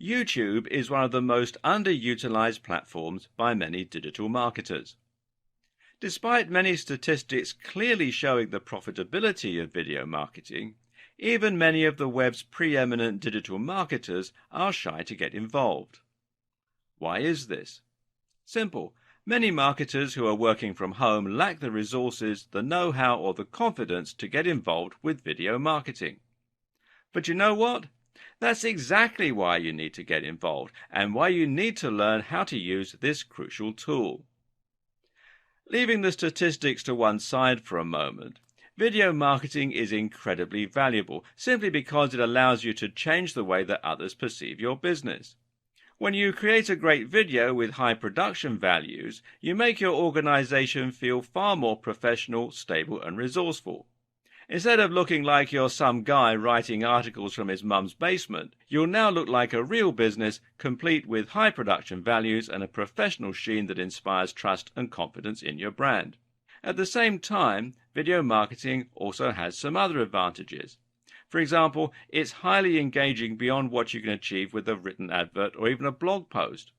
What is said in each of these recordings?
YouTube is one of the most underutilized platforms by many digital marketers. Despite many statistics clearly showing the profitability of video marketing, even many of the web's preeminent digital marketers are shy to get involved. Why is this? Simple. Many marketers who are working from home lack the resources, the know-how, or the confidence to get involved with video marketing. But you know what? That's exactly why you need to get involved and why you need to learn how to use this crucial tool. Leaving the statistics to one side for a moment, video marketing is incredibly valuable simply because it allows you to change the way that others perceive your business. When you create a great video with high production values, you make your organization feel far more professional, stable, and resourceful. Instead of looking like you're some guy writing articles from his mum's basement, you'll now look like a real business, complete with high production values and a professional sheen that inspires trust and confidence in your brand. At the same time, video marketing also has some other advantages. For example, it's highly engaging beyond what you can achieve with a written advert or even a blog post.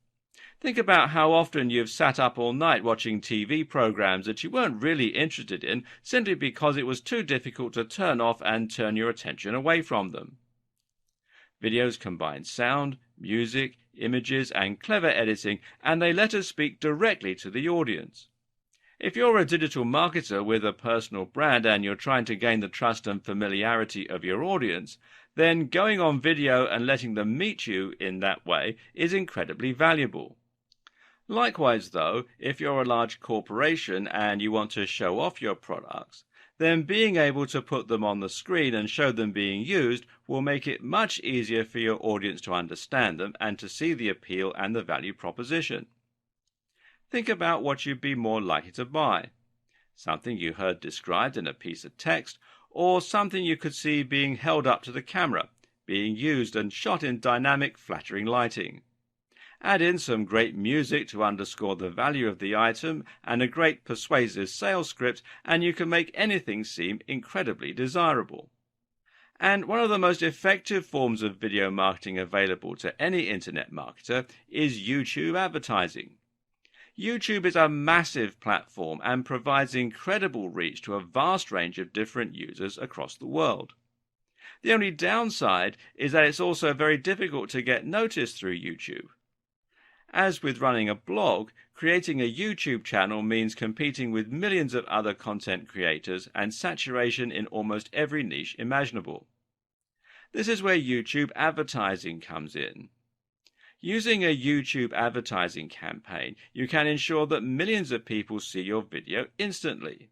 Think about how often you've sat up all night watching TV programs that you weren't really interested in simply because it was too difficult to turn off and turn your attention away from them. Videos combine sound, music, images, and clever editing, and they let us speak directly to the audience. If you're a digital marketer with a personal brand and you're trying to gain the trust and familiarity of your audience, then going on video and letting them meet you in that way is incredibly valuable. Likewise, though, if you're a large corporation and you want to show off your products, then being able to put them on the screen and show them being used will make it much easier for your audience to understand them and to see the appeal and the value proposition. Think about what you'd be more likely to buy. Something you heard described in a piece of text, or something you could see being held up to the camera, being used and shot in dynamic, flattering lighting. Add in some great music to underscore the value of the item and a great persuasive sales script, and you can make anything seem incredibly desirable. And one of the most effective forms of video marketing available to any internet marketer is YouTube advertising. YouTube is a massive platform and provides incredible reach to a vast range of different users across the world. The only downside is that it's also very difficult to get noticed through YouTube. As with running a blog, creating a YouTube channel means competing with millions of other content creators and saturation in almost every niche imaginable. This is where YouTube advertising comes in. Using a YouTube advertising campaign, you can ensure that millions of people see your video instantly.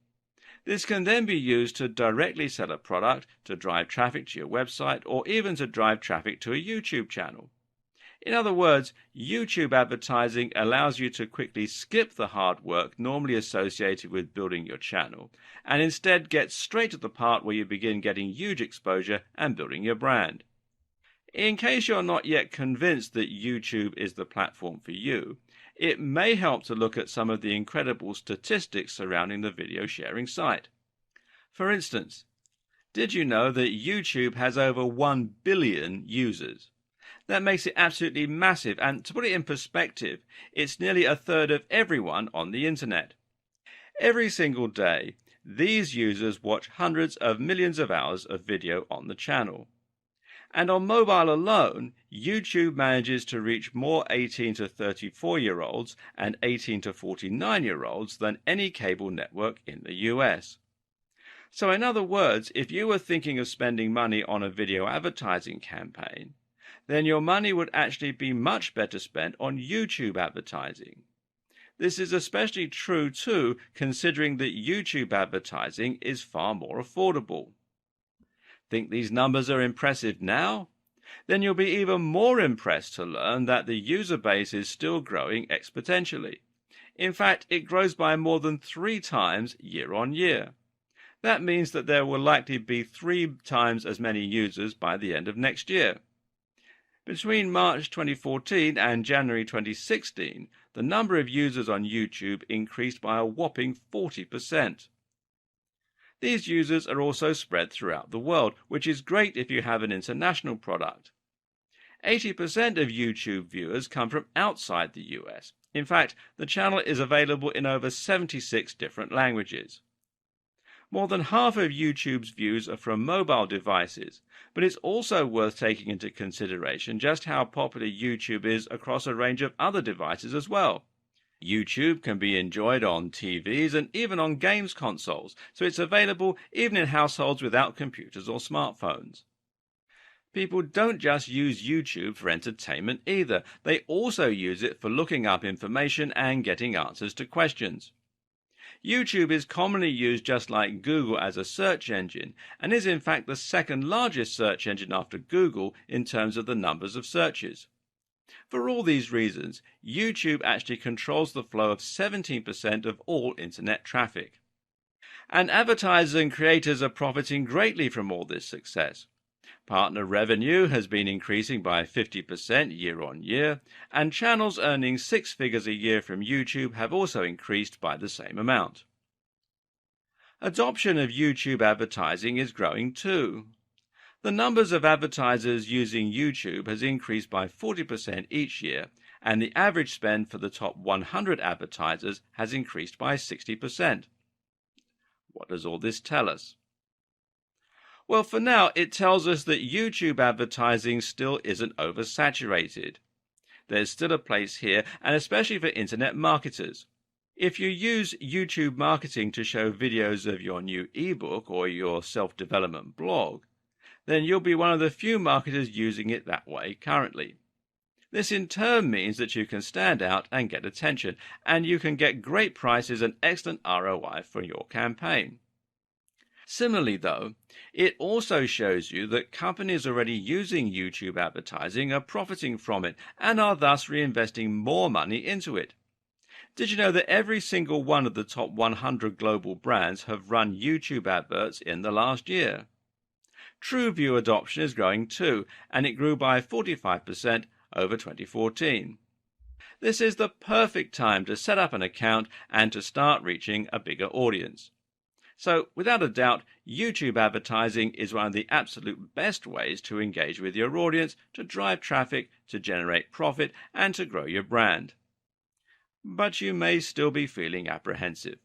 This can then be used to directly sell a product, to drive traffic to your website, or even to drive traffic to a YouTube channel. In other words, YouTube advertising allows you to quickly skip the hard work normally associated with building your channel, and instead get straight to the part where you begin getting huge exposure and building your brand. In case you're not yet convinced that YouTube is the platform for you, it may help to look at some of the incredible statistics surrounding the video sharing site. For instance, did you know that YouTube has over 1 billion users? That makes it absolutely massive, and to put it in perspective, it's nearly a third of everyone on the internet. Every single day, these users watch hundreds of millions of hours of video on the channel. And on mobile alone, YouTube manages to reach more 18 to 34-year-olds and 18 to 49-year-olds than any cable network in the US. So in other words, if you were thinking of spending money on a video advertising campaign, then your money would actually be much better spent on YouTube advertising. This is especially true too, considering that YouTube advertising is far more affordable. Think these numbers are impressive now? Then you'll be even more impressed to learn that the user base is still growing exponentially. In fact, it grows by more than 3 times year on year. That means that there will likely be 3 times as many users by the end of next year. Between March 2014 and January 2016, the number of users on YouTube increased by a whopping 40%. These users are also spread throughout the world, which is great if you have an international product. 80% of YouTube viewers come from outside the US. In fact, the channel is available in over 76 different languages. More than half of YouTube's views are from mobile devices, but it's also worth taking into consideration just how popular YouTube is across a range of other devices as well. YouTube can be enjoyed on TVs and even on games consoles, so it's available even in households without computers or smartphones. People don't just use YouTube for entertainment either. They also use it for looking up information and getting answers to questions. YouTube is commonly used just like Google as a search engine, and is in fact the second largest search engine after Google in terms of the numbers of searches. For all these reasons, YouTube actually controls the flow of 17% of all internet traffic. And advertisers and creators are profiting greatly from all this success. Partner revenue has been increasing by 50% year on year, and channels earning 6 figures a year from YouTube have also increased by the same amount. Adoption of YouTube advertising is growing too. The numbers of advertisers using YouTube has increased by 40% each year, and the average spend for the top 100 advertisers has increased by 60%. What does all this tell us? Well, for now, it tells us that YouTube advertising still isn't oversaturated. There's still a place here, and especially for internet marketers. If you use YouTube marketing to show videos of your new ebook or your self-development blog, then you'll be one of the few marketers using it that way currently. This in turn means that you can stand out and get attention, and you can get great prices and excellent ROI for your campaign. Similarly, though, it also shows you that companies already using YouTube advertising are profiting from it and are thus reinvesting more money into it. Did you know that every single one of the top 100 global brands have run YouTube adverts in the last year? TrueView adoption is growing too, and it grew by 45% over 2014. This is the perfect time to set up an account and to start reaching a bigger audience. So, without a doubt, YouTube advertising is one of the absolute best ways to engage with your audience, to drive traffic, to generate profit, and to grow your brand. But you may still be feeling apprehensive.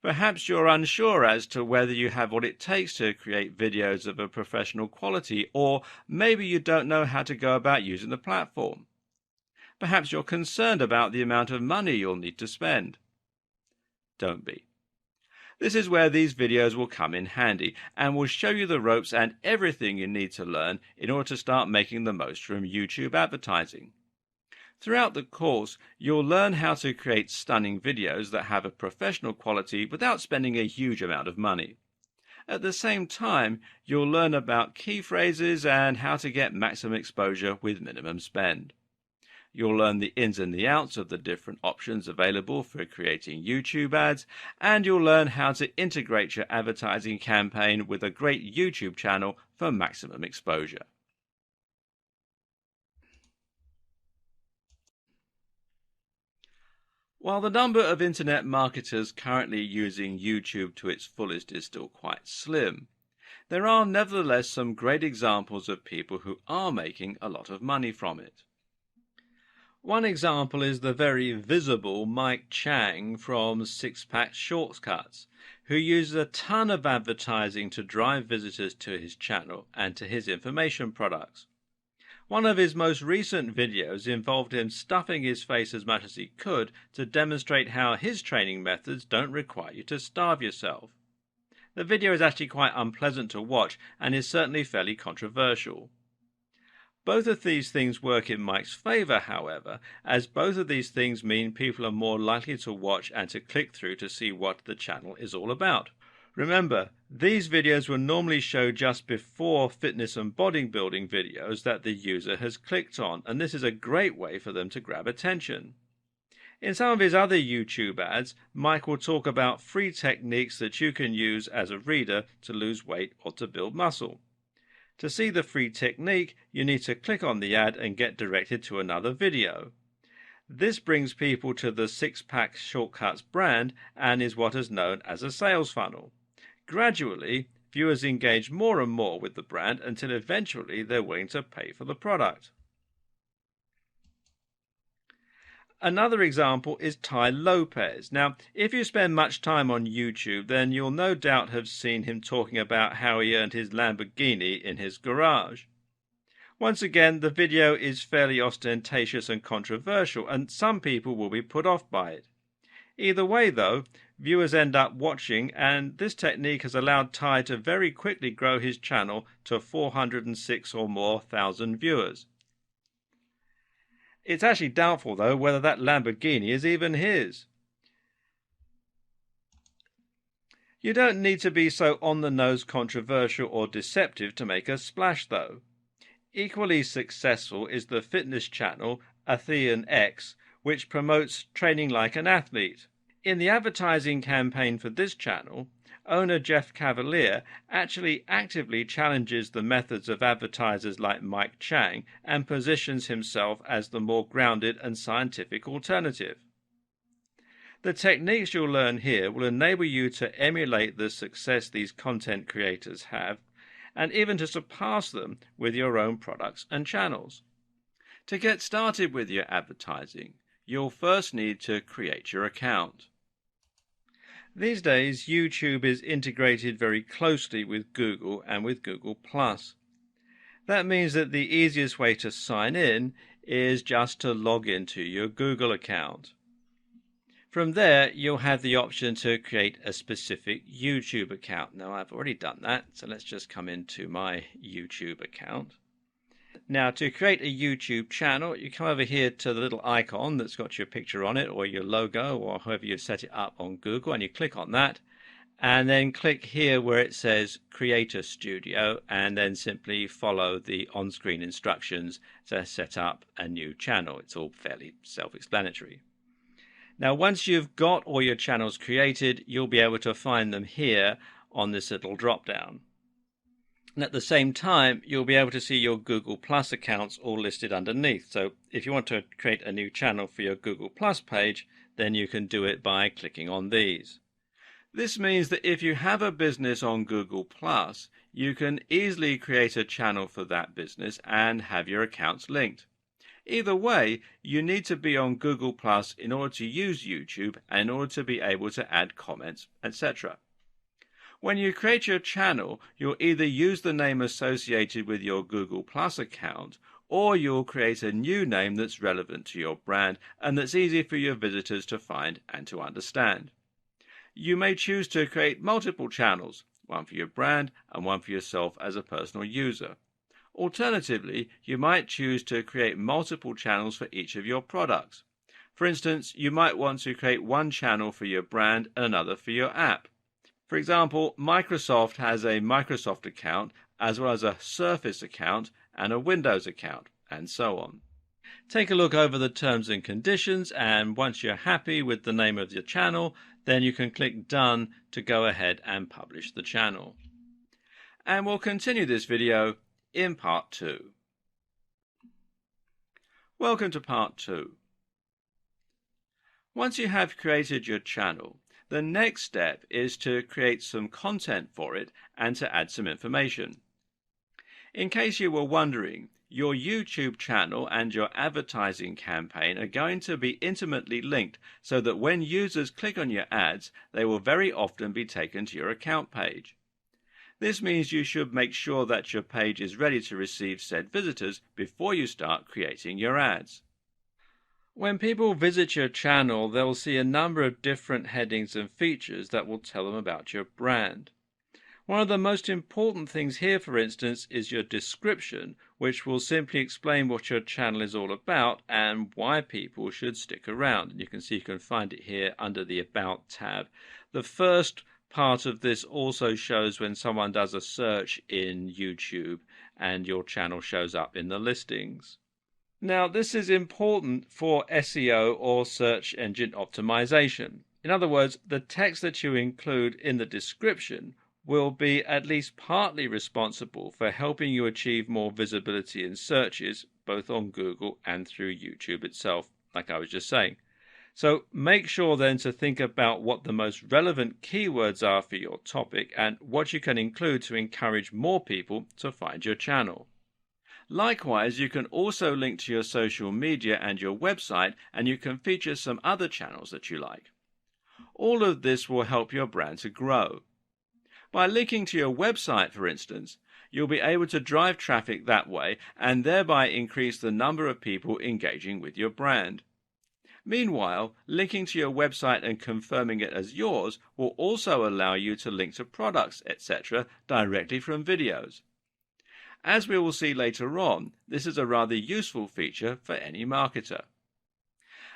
Perhaps you're unsure as to whether you have what it takes to create videos of a professional quality, or maybe you don't know how to go about using the platform. Perhaps you're concerned about the amount of money you'll need to spend. Don't be. This is where these videos will come in handy and will show you the ropes and everything you need to learn in order to start making the most from YouTube advertising. Throughout the course, you'll learn how to create stunning videos that have a professional quality without spending a huge amount of money. At the same time, you'll learn about key phrases and how to get maximum exposure with minimum spend. You'll learn the ins and the outs of the different options available for creating YouTube ads, and you'll learn how to integrate your advertising campaign with a great YouTube channel for maximum exposure. While the number of internet marketers currently using YouTube to its fullest is still quite slim, there are nevertheless some great examples of people who are making a lot of money from it. One example is the very visible Mike Chang from Six Pack Shortcuts, who uses a ton of advertising to drive visitors to his channel and to his information products. One of his most recent videos involved him stuffing his face as much as he could to demonstrate how his training methods don't require you to starve yourself. The video is actually quite unpleasant to watch and is certainly fairly controversial. Both of these things work in Mike's favor, however, as both of these things mean people are more likely to watch and to click through to see what the channel is all about. Remember, these videos will normally show just before fitness and bodybuilding videos that the user has clicked on, and this is a great way for them to grab attention. In some of his other YouTube ads, Mike will talk about free techniques that you can use as a reader to lose weight or to build muscle. To see the free technique, you need to click on the ad and get directed to another video. This brings people to the Six Pack Shortcuts brand and is what is known as a sales funnel. Gradually, viewers engage more and more with the brand until eventually they're willing to pay for the product. Another example is Tai Lopez. Now, if you spend much time on YouTube, then you'll no doubt have seen him talking about how he earned his Lamborghini in his garage. Once again, the video is fairly ostentatious and controversial, and some people will be put off by it. Either way, though, viewers end up watching, and this technique has allowed Tai to very quickly grow his channel to 406 or more thousand viewers. It's actually doubtful, though, whether that Lamborghini is even his. You don't need to be so on-the-nose controversial or deceptive to make a splash, though. Equally successful is the fitness channel Athlean X, which promotes training like an athlete. In the advertising campaign for this channel, owner Jeff Cavalier actually actively challenges the methods of advertisers like Mike Chang and positions himself as the more grounded and scientific alternative. The techniques you'll learn here will enable you to emulate the success these content creators have, and even to surpass them with your own products and channels. To get started with your advertising, you'll first need to create your account. These days, YouTube is integrated very closely with Google and with Google+. That means that the easiest way to sign in is just to log into your Google account. From there, you'll have the option to create a specific YouTube account. Now, I've already done that, so let's just come into my YouTube account. Now, to create a YouTube channel, you come over here to the little icon that's got your picture on it, or your logo, or however you set it up on Google, and you click on that, and then click here where it says Creator Studio, and then simply follow the on-screen instructions to set up a new channel. It's all fairly self-explanatory. Now, once you've got all your channels created, you'll be able to find them here on this little drop-down. And at the same time, you'll be able to see your Google Plus accounts all listed underneath. So if you want to create a new channel for your Google Plus page, then you can do it by clicking on these. This means that if you have a business on Google Plus, you can easily create a channel for that business and have your accounts linked. Either way, you need to be on Google Plus in order to use YouTube and in order to be able to add comments, etc. When you create your channel, you'll either use the name associated with your Google Plus account, or you'll create a new name that's relevant to your brand and that's easy for your visitors to find and to understand. You may choose to create multiple channels, one for your brand and one for yourself as a personal user. Alternatively, you might choose to create multiple channels for each of your products. For instance, you might want to create one channel for your brand and another for your app. For example, Microsoft has a Microsoft account as well as a Surface account and a Windows account, and so on. Take a look over the terms and conditions, and once you're happy with the name of your channel, then you can click Done to go ahead and publish the channel. And we'll continue this video in part 2. Welcome to part 2. Once you have created your channel, the next step is to create some content for it and to add some information. In case you were wondering, your YouTube channel and your advertising campaign are going to be intimately linked so that when users click on your ads, they will very often be taken to your account page. This means you should make sure that your page is ready to receive said visitors before you start creating your ads. When people visit your channel, they'll see a number of different headings and features that will tell them about your brand. One of the most important things here, for instance, is your description, which will simply explain what your channel is all about and why people should stick around. And you can see you can find it here under the About tab. The first part of this also shows when someone does a search in YouTube and your channel shows up in the listings. Now, this is important for SEO or search engine optimization. In other words, the text that you include in the description will be at least partly responsible for helping you achieve more visibility in searches, both on Google and through YouTube itself, like I was just saying. So make sure then to think about what the most relevant keywords are for your topic and what you can include to encourage more people to find your channel. Likewise, you can also link to your social media and your website, and you can feature some other channels that you like. All of this will help your brand to grow. By linking to your website, for instance, you'll be able to drive traffic that way and thereby increase the number of people engaging with your brand. Meanwhile, linking to your website and confirming it as yours will also allow you to link to products, etc. directly from videos. As we will see later on, this is a rather useful feature for any marketer.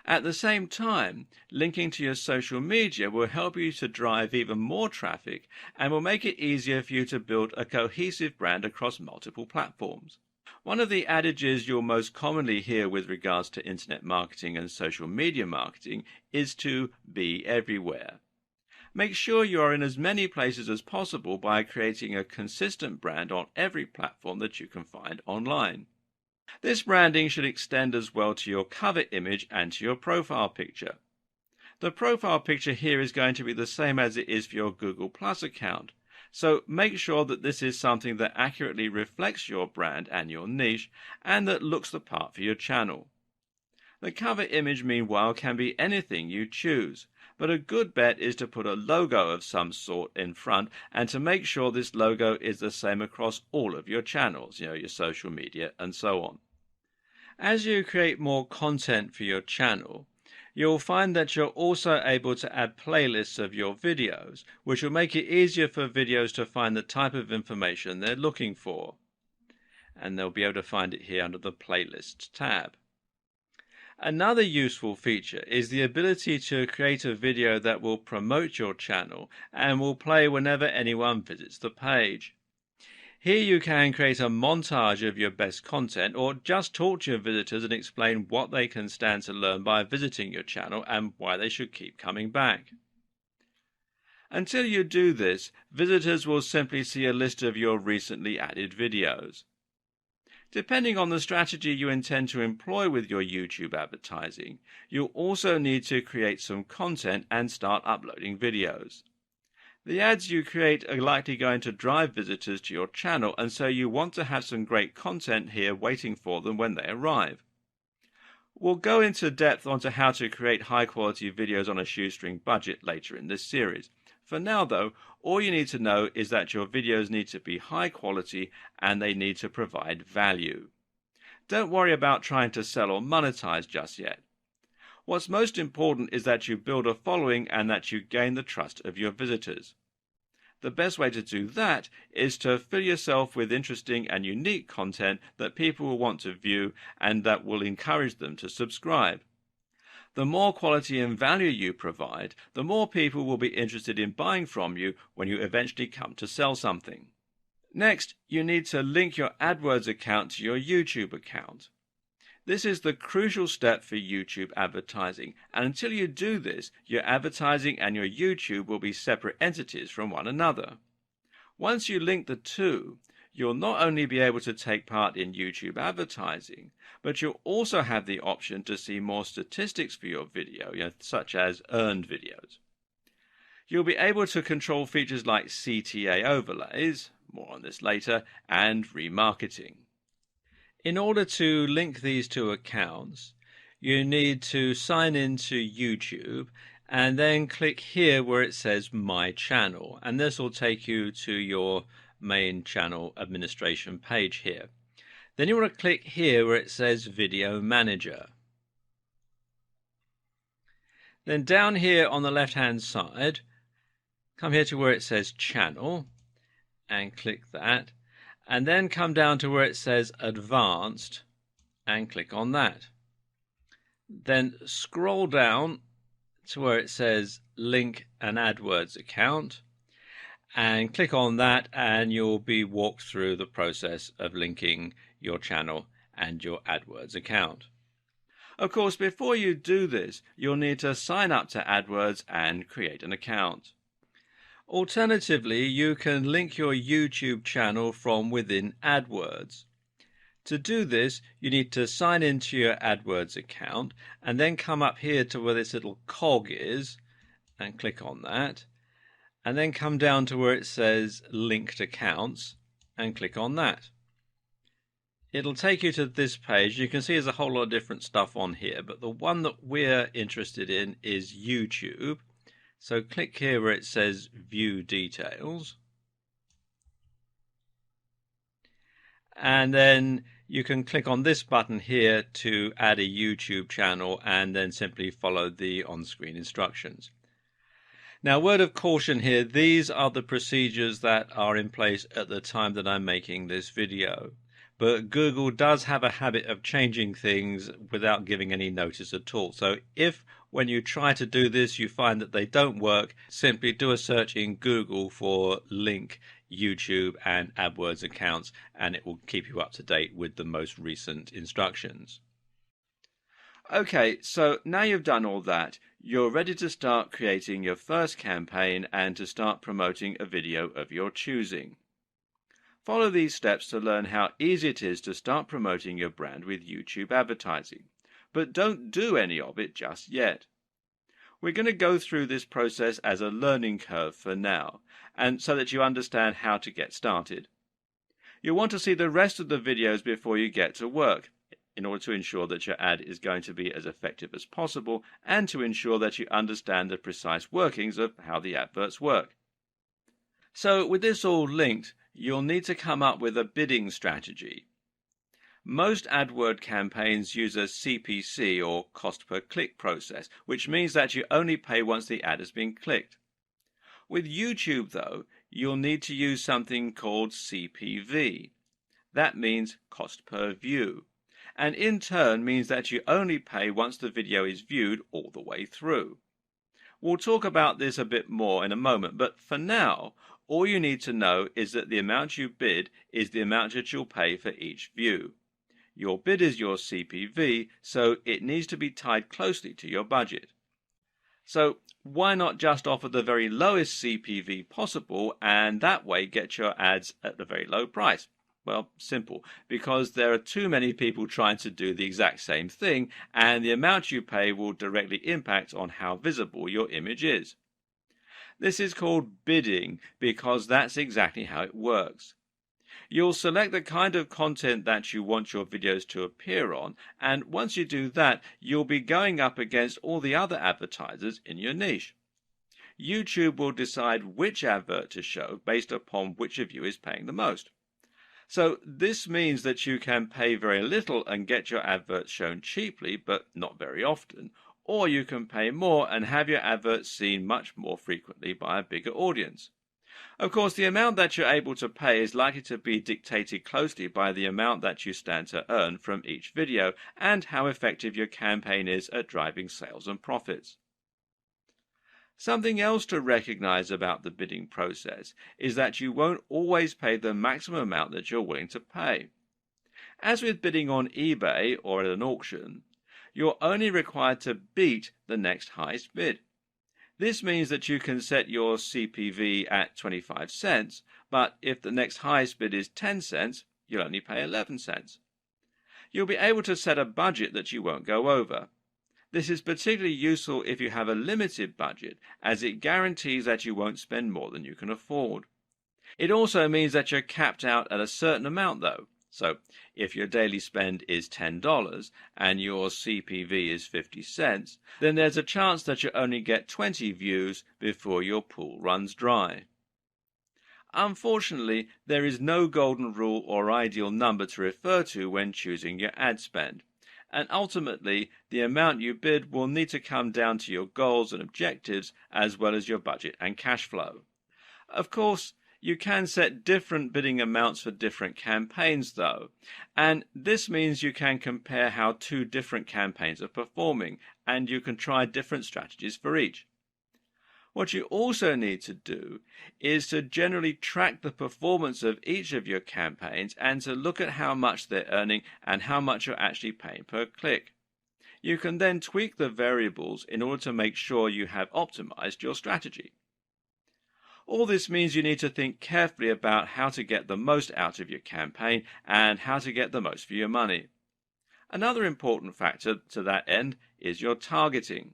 At the same time, linking to your social media will help you to drive even more traffic and will make it easier for you to build a cohesive brand across multiple platforms. One of the adages you'll most commonly hear with regards to internet marketing and social media marketing is to be everywhere. Make sure you are in as many places as possible by creating a consistent brand on every platform that you can find online. This branding should extend as well to your cover image and to your profile picture. The profile picture here is going to be the same as it is for your Google Plus account, so make sure that this is something that accurately reflects your brand and your niche and that looks the part for your channel. The cover image, meanwhile, can be anything you choose, but a good bet is to put a logo of some sort in front and to make sure this logo is the same across all of your channels, your social media and so on. As you create more content for your channel, you'll find that you're also able to add playlists of your videos, which will make it easier for videos to find the type of information they're looking for. And they'll be able to find it here under the Playlists tab. Another useful feature is the ability to create a video that will promote your channel and will play whenever anyone visits the page. Here you can create a montage of your best content or just talk to your visitors and explain what they can stand to learn by visiting your channel and why they should keep coming back. Until you do this, visitors will simply see a list of your recently added videos. Depending on the strategy you intend to employ with your YouTube advertising, you'll also need to create some content and start uploading videos. The ads you create are likely going to drive visitors to your channel, and so you want to have some great content here waiting for them when they arrive. We'll go into depth onto how to create high-quality videos on a shoestring budget later in this series. For now, though, all you need to know is that your videos need to be high quality and they need to provide value. Don't worry about trying to sell or monetize just yet. What's most important is that you build a following and that you gain the trust of your visitors. The best way to do that is to fill yourself with interesting and unique content that people will want to view and that will encourage them to subscribe. The more quality and value you provide, the more people will be interested in buying from you when you eventually come to sell something. Next, you need to link your AdWords account to your YouTube account. This is the crucial step for YouTube advertising, and until you do this, your advertising and your YouTube will be separate entities from one another. Once you link the two, you'll not only be able to take part in YouTube advertising, but you'll also have the option to see more statistics for your video, such as earned videos. You'll be able to control features like CTA overlays, more on this later, and remarketing. In order to link these two accounts, you need to sign into YouTube and then click here where it says My Channel, and this will take you to your main channel administration page here. Then you want to click here where it says Video Manager. Then down here on the left hand side, come here to where it says Channel and click that, and then come down to where it says Advanced and click on that. Then scroll down to where it says Link an AdWords account and click on that, and you'll be walked through the process of linking your channel and your AdWords account. Of course, before you do this, you'll need to sign up to AdWords and create an account. Alternatively, you can link your YouTube channel from within AdWords. To do this, you need to sign into your AdWords account and then come up here to where this little cog is and click on that, and then come down to where it says Linked Accounts and click on that. it'll take you to this page. You can see there's a whole lot of different stuff on here, but the one that we're interested in is YouTube. So click here where it says View Details. And then you can click on this button here to add a YouTube channel and then simply follow the on-screen instructions. Now, word of caution here, these are the procedures that are in place at the time that I'm making this video. But Google does have a habit of changing things without giving any notice at all. So if when you try to do this you find that they don't work, simply do a search in Google for link YouTube and AdWords accounts and it will keep you up to date with the most recent instructions. Okay, so now you've done all that, you're ready to start creating your first campaign and to start promoting a video of your choosing. Follow these steps to learn how easy it is to start promoting your brand with YouTube advertising, but don't do any of it just yet. We're going to go through this process as a learning curve for now, and so that you understand how to get started. You'll want to see the rest of the videos before you get to work, in order to ensure that your ad is going to be as effective as possible and to ensure that you understand the precise workings of how the adverts work. So with this all linked, you'll need to come up with a bidding strategy. Most AdWord campaigns use a CPC or cost per click process, which means that you only pay once the ad has been clicked. With YouTube though, you'll need to use something called CPV. That means cost per view, and in turn means that you only pay once the video is viewed all the way through. We'll talk about this a bit more in a moment, but for now, all you need to know is that the amount you bid is the amount that you'll pay for each view. Your bid is your CPV, so it needs to be tied closely to your budget. So why not just offer the very lowest CPV possible and that way get your ads at the very low price? Well, simple, because there are too many people trying to do the exact same thing, and the amount you pay will directly impact on how visible your image is. This is called bidding because that's exactly how it works. You'll select the kind of content that you want your videos to appear on, and once you do that, you'll be going up against all the other advertisers in your niche. YouTube will decide which advert to show based upon which of you is paying the most. So this means that you can pay very little and get your adverts shown cheaply, but not very often, or you can pay more and have your adverts seen much more frequently by a bigger audience. Of course, the amount that you're able to pay is likely to be dictated closely by the amount that you stand to earn from each video and how effective your campaign is at driving sales and profits. Something else to recognize about the bidding process is that you won't always pay the maximum amount that you're willing to pay. As with bidding on eBay or at an auction, you're only required to beat the next highest bid. This means that you can set your CPV at 25 cents, but if the next highest bid is 10 cents, you'll only pay 11 cents. You'll be able to set a budget that you won't go over. This is particularly useful if you have a limited budget, as it guarantees that you won't spend more than you can afford. It also means that you're capped out at a certain amount though. So if your daily spend is $10 and your CPV is 50 cents, then there's a chance that you only get 20 views before your pool runs dry. Unfortunately, there is no golden rule or ideal number to refer to when choosing your ad spend. And ultimately, the amount you bid will need to come down to your goals and objectives as well as your budget and cash flow. Of course, you can set different bidding amounts for different campaigns though, and this means you can compare how two different campaigns are performing, and you can try different strategies for each. What you also need to do is to generally track the performance of each of your campaigns and to look at how much they're earning and how much you're actually paying per click. You can then tweak the variables in order to make sure you have optimized your strategy. All this means you need to think carefully about how to get the most out of your campaign and how to get the most for your money. Another important factor to that end is your targeting.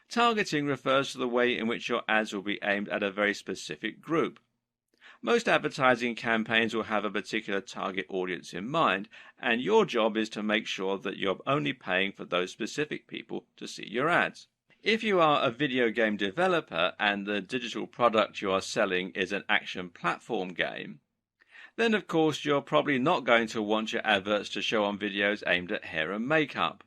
Targeting refers to the way in which your ads will be aimed at a very specific group. Most advertising campaigns will have a particular target audience in mind, and your job is to make sure that you're only paying for those specific people to see your ads. If you are a video game developer and the digital product you are selling is an action platform game, then of course you're probably not going to want your adverts to show on videos aimed at hair and makeup.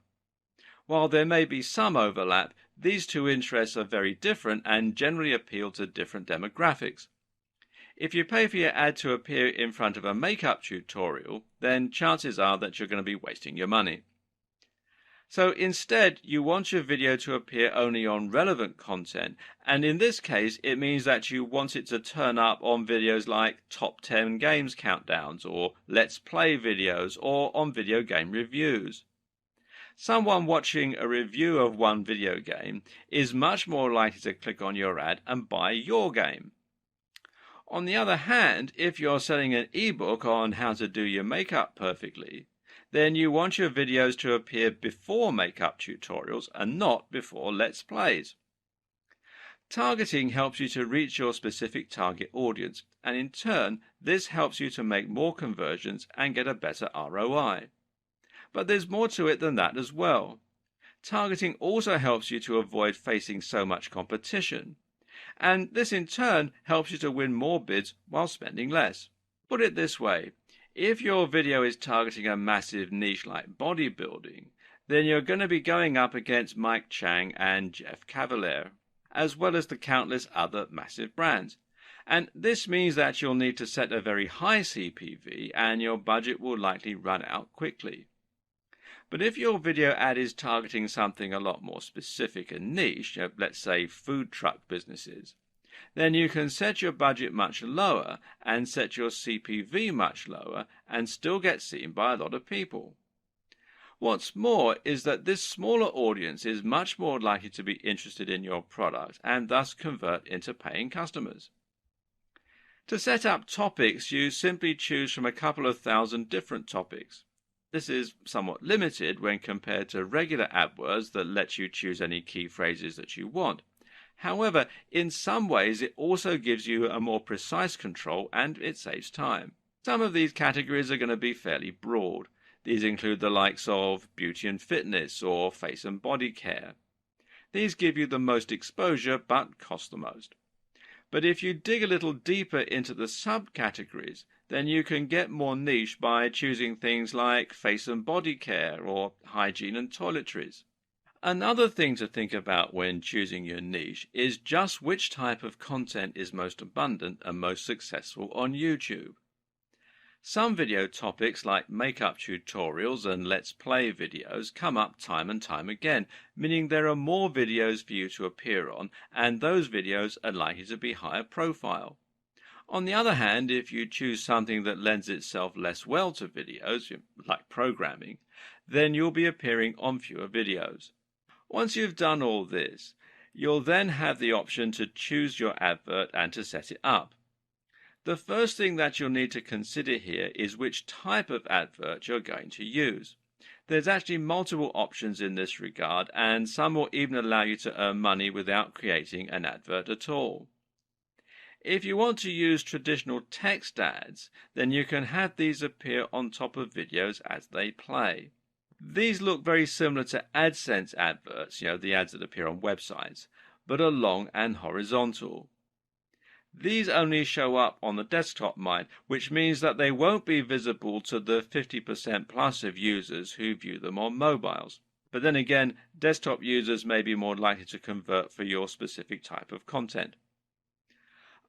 While there may be some overlap, these two interests are very different and generally appeal to different demographics. If you pay for your ad to appear in front of a makeup tutorial, then chances are that you're going to be wasting your money. So instead, you want your video to appear only on relevant content, and in this case, it means that you want it to turn up on videos like top 10 games countdowns, or let's play videos, or on video game reviews. Someone watching a review of one video game is much more likely to click on your ad and buy your game. On the other hand, if you're selling an ebook on how to do your makeup perfectly, then you want your videos to appear before makeup tutorials and not before Let's Plays. Targeting helps you to reach your specific target audience, and in turn, this helps you to make more conversions and get a better ROI. But there's more to it than that as well. Targeting also helps you to avoid facing so much competition, and this in turn helps you to win more bids while spending less. Put it this way, if your video is targeting a massive niche like bodybuilding, then you're going to be going up against Mike Chang and Jeff Cavaliere, as well as the countless other massive brands. And this means that you'll need to set a very high CPV and your budget will likely run out quickly. But if your video ad is targeting something a lot more specific and niche, let's say food truck businesses, then you can set your budget much lower and set your CPV much lower and still get seen by a lot of people. What's more is that this smaller audience is much more likely to be interested in your product and thus convert into paying customers. To set up topics, you simply choose from a couple of thousand different topics. This is somewhat limited when compared to regular AdWords that lets you choose any key phrases that you want. However, in some ways it also gives you a more precise control and it saves time. Some of these categories are going to be fairly broad. These include the likes of beauty and fitness or face and body care. These give you the most exposure but cost the most. But if you dig a little deeper into the subcategories, then you can get more niche by choosing things like face and body care or hygiene and toiletries. Another thing to think about when choosing your niche is just which type of content is most abundant and most successful on YouTube. Some video topics like makeup tutorials and let's play videos come up time and time again, meaning there are more videos for you to appear on, and those videos are likely to be higher profile. On the other hand, if you choose something that lends itself less well to videos, like programming, then you'll be appearing on fewer videos. Once you've done all this, you'll then have the option to choose your advert and to set it up. The first thing that you'll need to consider here is which type of advert you're going to use. There's actually multiple options in this regard, and some will even allow you to earn money without creating an advert at all. If you want to use traditional text ads, then you can have these appear on top of videos as they play. These look very similar to AdSense adverts, the ads that appear on websites, but are long and horizontal. These only show up on the desktop mind, which means that they won't be visible to the 50% plus of users who view them on mobiles. But then again, desktop users may be more likely to convert for your specific type of content.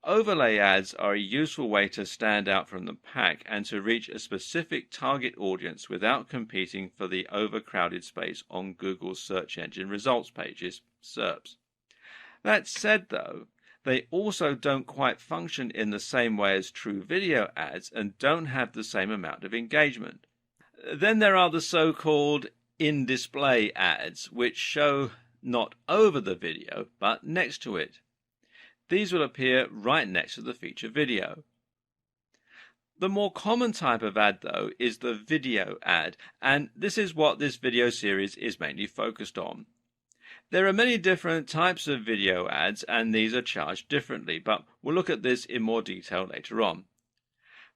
Overlay ads are a useful way to stand out from the pack and to reach a specific target audience without competing for the overcrowded space on Google's search engine results pages, SERPs. That said, though, they also don't quite function in the same way as true video ads and don't have the same amount of engagement. Then there are the so-called in-display ads, which show not over the video, but next to it. These will appear right next to the feature video. The more common type of ad, though, is the video ad, and this is what this video series is mainly focused on. There are many different types of video ads, and these are charged differently, but we'll look at this in more detail later on.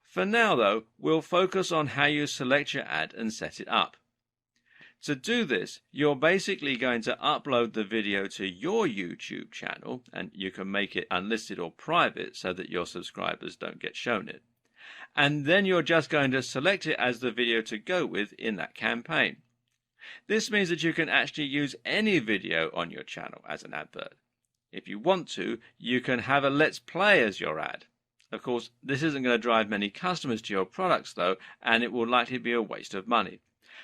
For now though, we'll focus on how you select your ad and set it up. To do this, you're basically going to upload the video to your YouTube channel, and you can make it unlisted or private so that your subscribers don't get shown it. And then you're just going to select it as the video to go with in that campaign. This means that you can actually use any video on your channel as an advert. If you want to, you can have a Let's Play as your ad. Of course, this isn't going to drive many customers to your products though, and it will likely be a waste of money.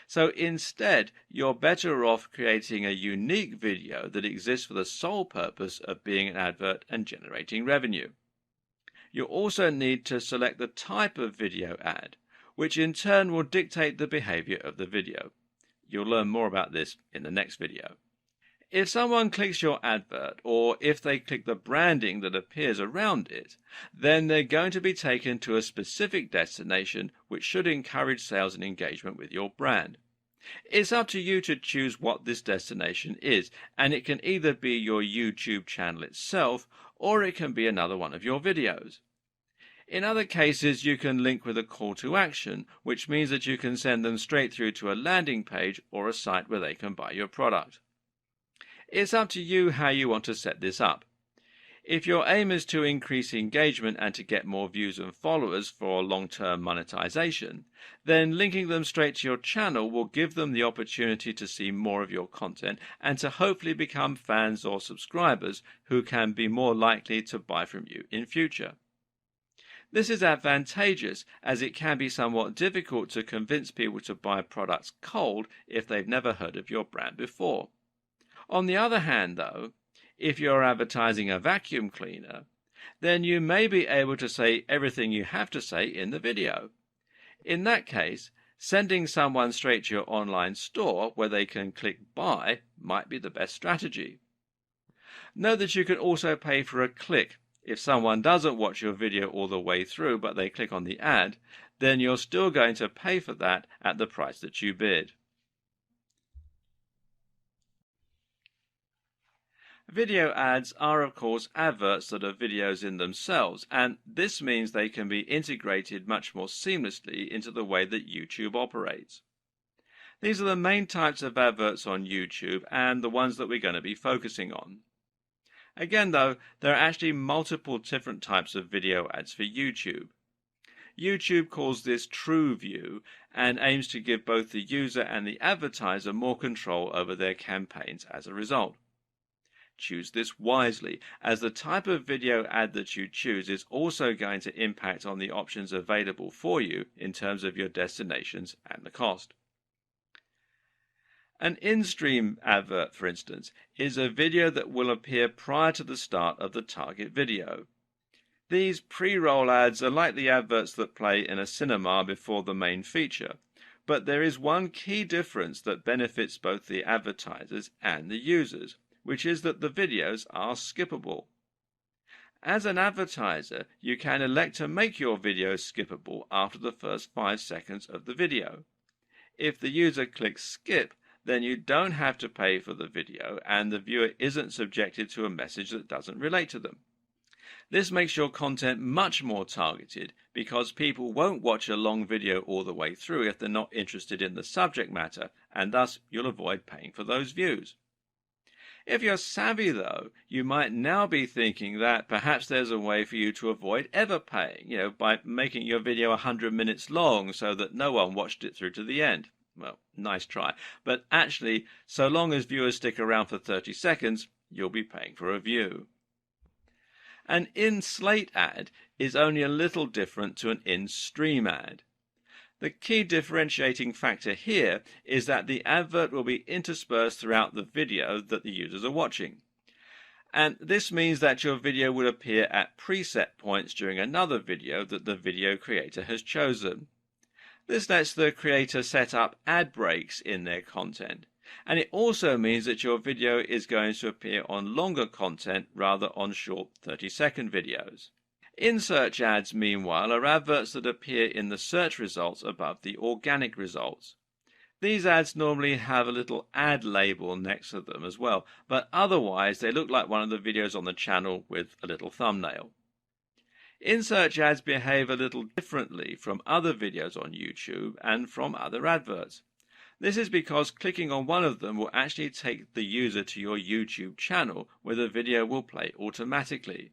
So instead, you're better off creating a unique video that exists for the sole purpose of being an advert and generating revenue. You also need to select the type of video ad, which in turn will dictate the behavior of the video. You'll learn more about this in the next video. If someone clicks your advert, or if they click the branding that appears around it, then they're going to be taken to a specific destination which should encourage sales and engagement with your brand. It's up to you to choose what this destination is, and it can either be your YouTube channel itself, or it can be another one of your videos. In other cases, you can link with a call to action, which means that you can send them straight through to a landing page or a site where they can buy your product. It's up to you how you want to set this up. If your aim is to increase engagement and to get more views and followers for long-term monetization, then linking them straight to your channel will give them the opportunity to see more of your content and to hopefully become fans or subscribers who can be more likely to buy from you in future. This is advantageous as it can be somewhat difficult to convince people to buy products cold if they've never heard of your brand before. On the other hand though, if you're advertising a vacuum cleaner, then you may be able to say everything you have to say in the video. In that case, sending someone straight to your online store where they can click buy might be the best strategy. Note that you can also pay for a click. If someone doesn't watch your video all the way through but they click on the ad, then you're still going to pay for that at the price that you bid. Video ads are of course adverts that are videos in themselves, and this means they can be integrated much more seamlessly into the way that YouTube operates. These are the main types of adverts on YouTube and the ones that we're going to be focusing on. Again though, there are actually multiple different types of video ads for YouTube. YouTube calls this True View and aims to give both the user and the advertiser more control over their campaigns as a result. Choose this wisely, as the type of video ad that you choose is also going to impact on the options available for you in terms of your destinations and the cost. An in-stream advert, for instance, is a video that will appear prior to the start of the target video. These pre-roll ads are like the adverts that play in a cinema before the main feature, but there is one key difference that benefits both the advertisers and the users, which is that the videos are skippable. As an advertiser, you can elect to make your video skippable after the first 5 seconds of the video. If the user clicks skip, then you don't have to pay for the video and the viewer isn't subjected to a message that doesn't relate to them. This makes your content much more targeted because people won't watch a long video all the way through if they're not interested in the subject matter, and thus you'll avoid paying for those views. If you're savvy though, you might now be thinking that perhaps there's a way for you to avoid ever paying, by making your video 100 minutes long so that no one watched it through to the end. Well, nice try, but actually, so long as viewers stick around for 30 seconds, you'll be paying for a view. An in-slate ad is only a little different to an in-stream ad. The key differentiating factor here is that the advert will be interspersed throughout the video that the users are watching. And this means that your video will appear at preset points during another video that the video creator has chosen. This lets the creator set up ad breaks in their content, and it also means that your video is going to appear on longer content rather on short 30-second videos. In-search ads, meanwhile, are adverts that appear in the search results above the organic results. These ads normally have a little ad label next to them as well, but otherwise they look like one of the videos on the channel with a little thumbnail. In-search ads behave a little differently from other videos on YouTube and from other adverts. This is because clicking on one of them will actually take the user to your YouTube channel where the video will play automatically.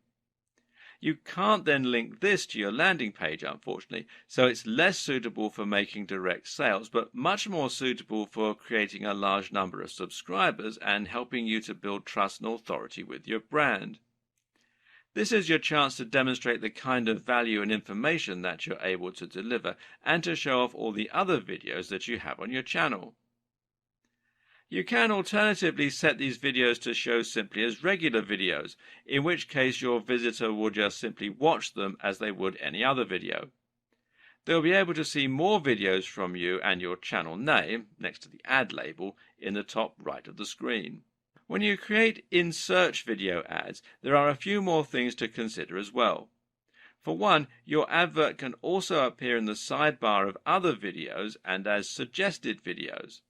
You can't then link this to your landing page, unfortunately, so it's less suitable for making direct sales, but much more suitable for creating a large number of subscribers and helping you to build trust and authority with your brand. This is your chance to demonstrate the kind of value and information that you're able to deliver and to show off all the other videos that you have on your channel. You can alternatively set these videos to show simply as regular videos, in which case your visitor will just simply watch them as they would any other video. They'll be able to see more videos from you and your channel name, next to the ad label, in the top right of the screen. When you create in-search video ads, there are a few more things to consider as well. For one, your advert can also appear in the sidebar of other videos and as suggested videos.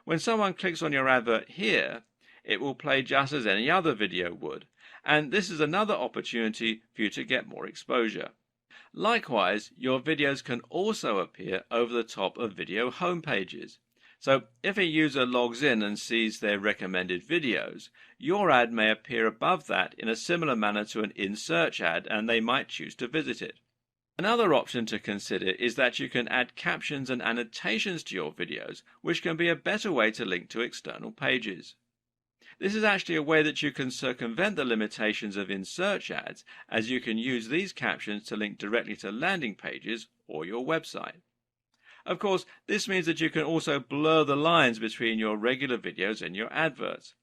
When someone clicks on your advert here, it will play just as any other video would, and this is another opportunity for you to get more exposure. Likewise, your videos can also appear over the top of video homepages. So if a user logs in and sees their recommended videos, your ad may appear above that in a similar manner to an in-search ad, and they might choose to visit it. Another option to consider is that you can add captions and annotations to your videos, which can be a better way to link to external pages. This is actually a way that you can circumvent the limitations of in-search ads, as you can use these captions to link directly to landing pages or your website. Of course, this means that you can also blur the lines between your regular videos and your adverts.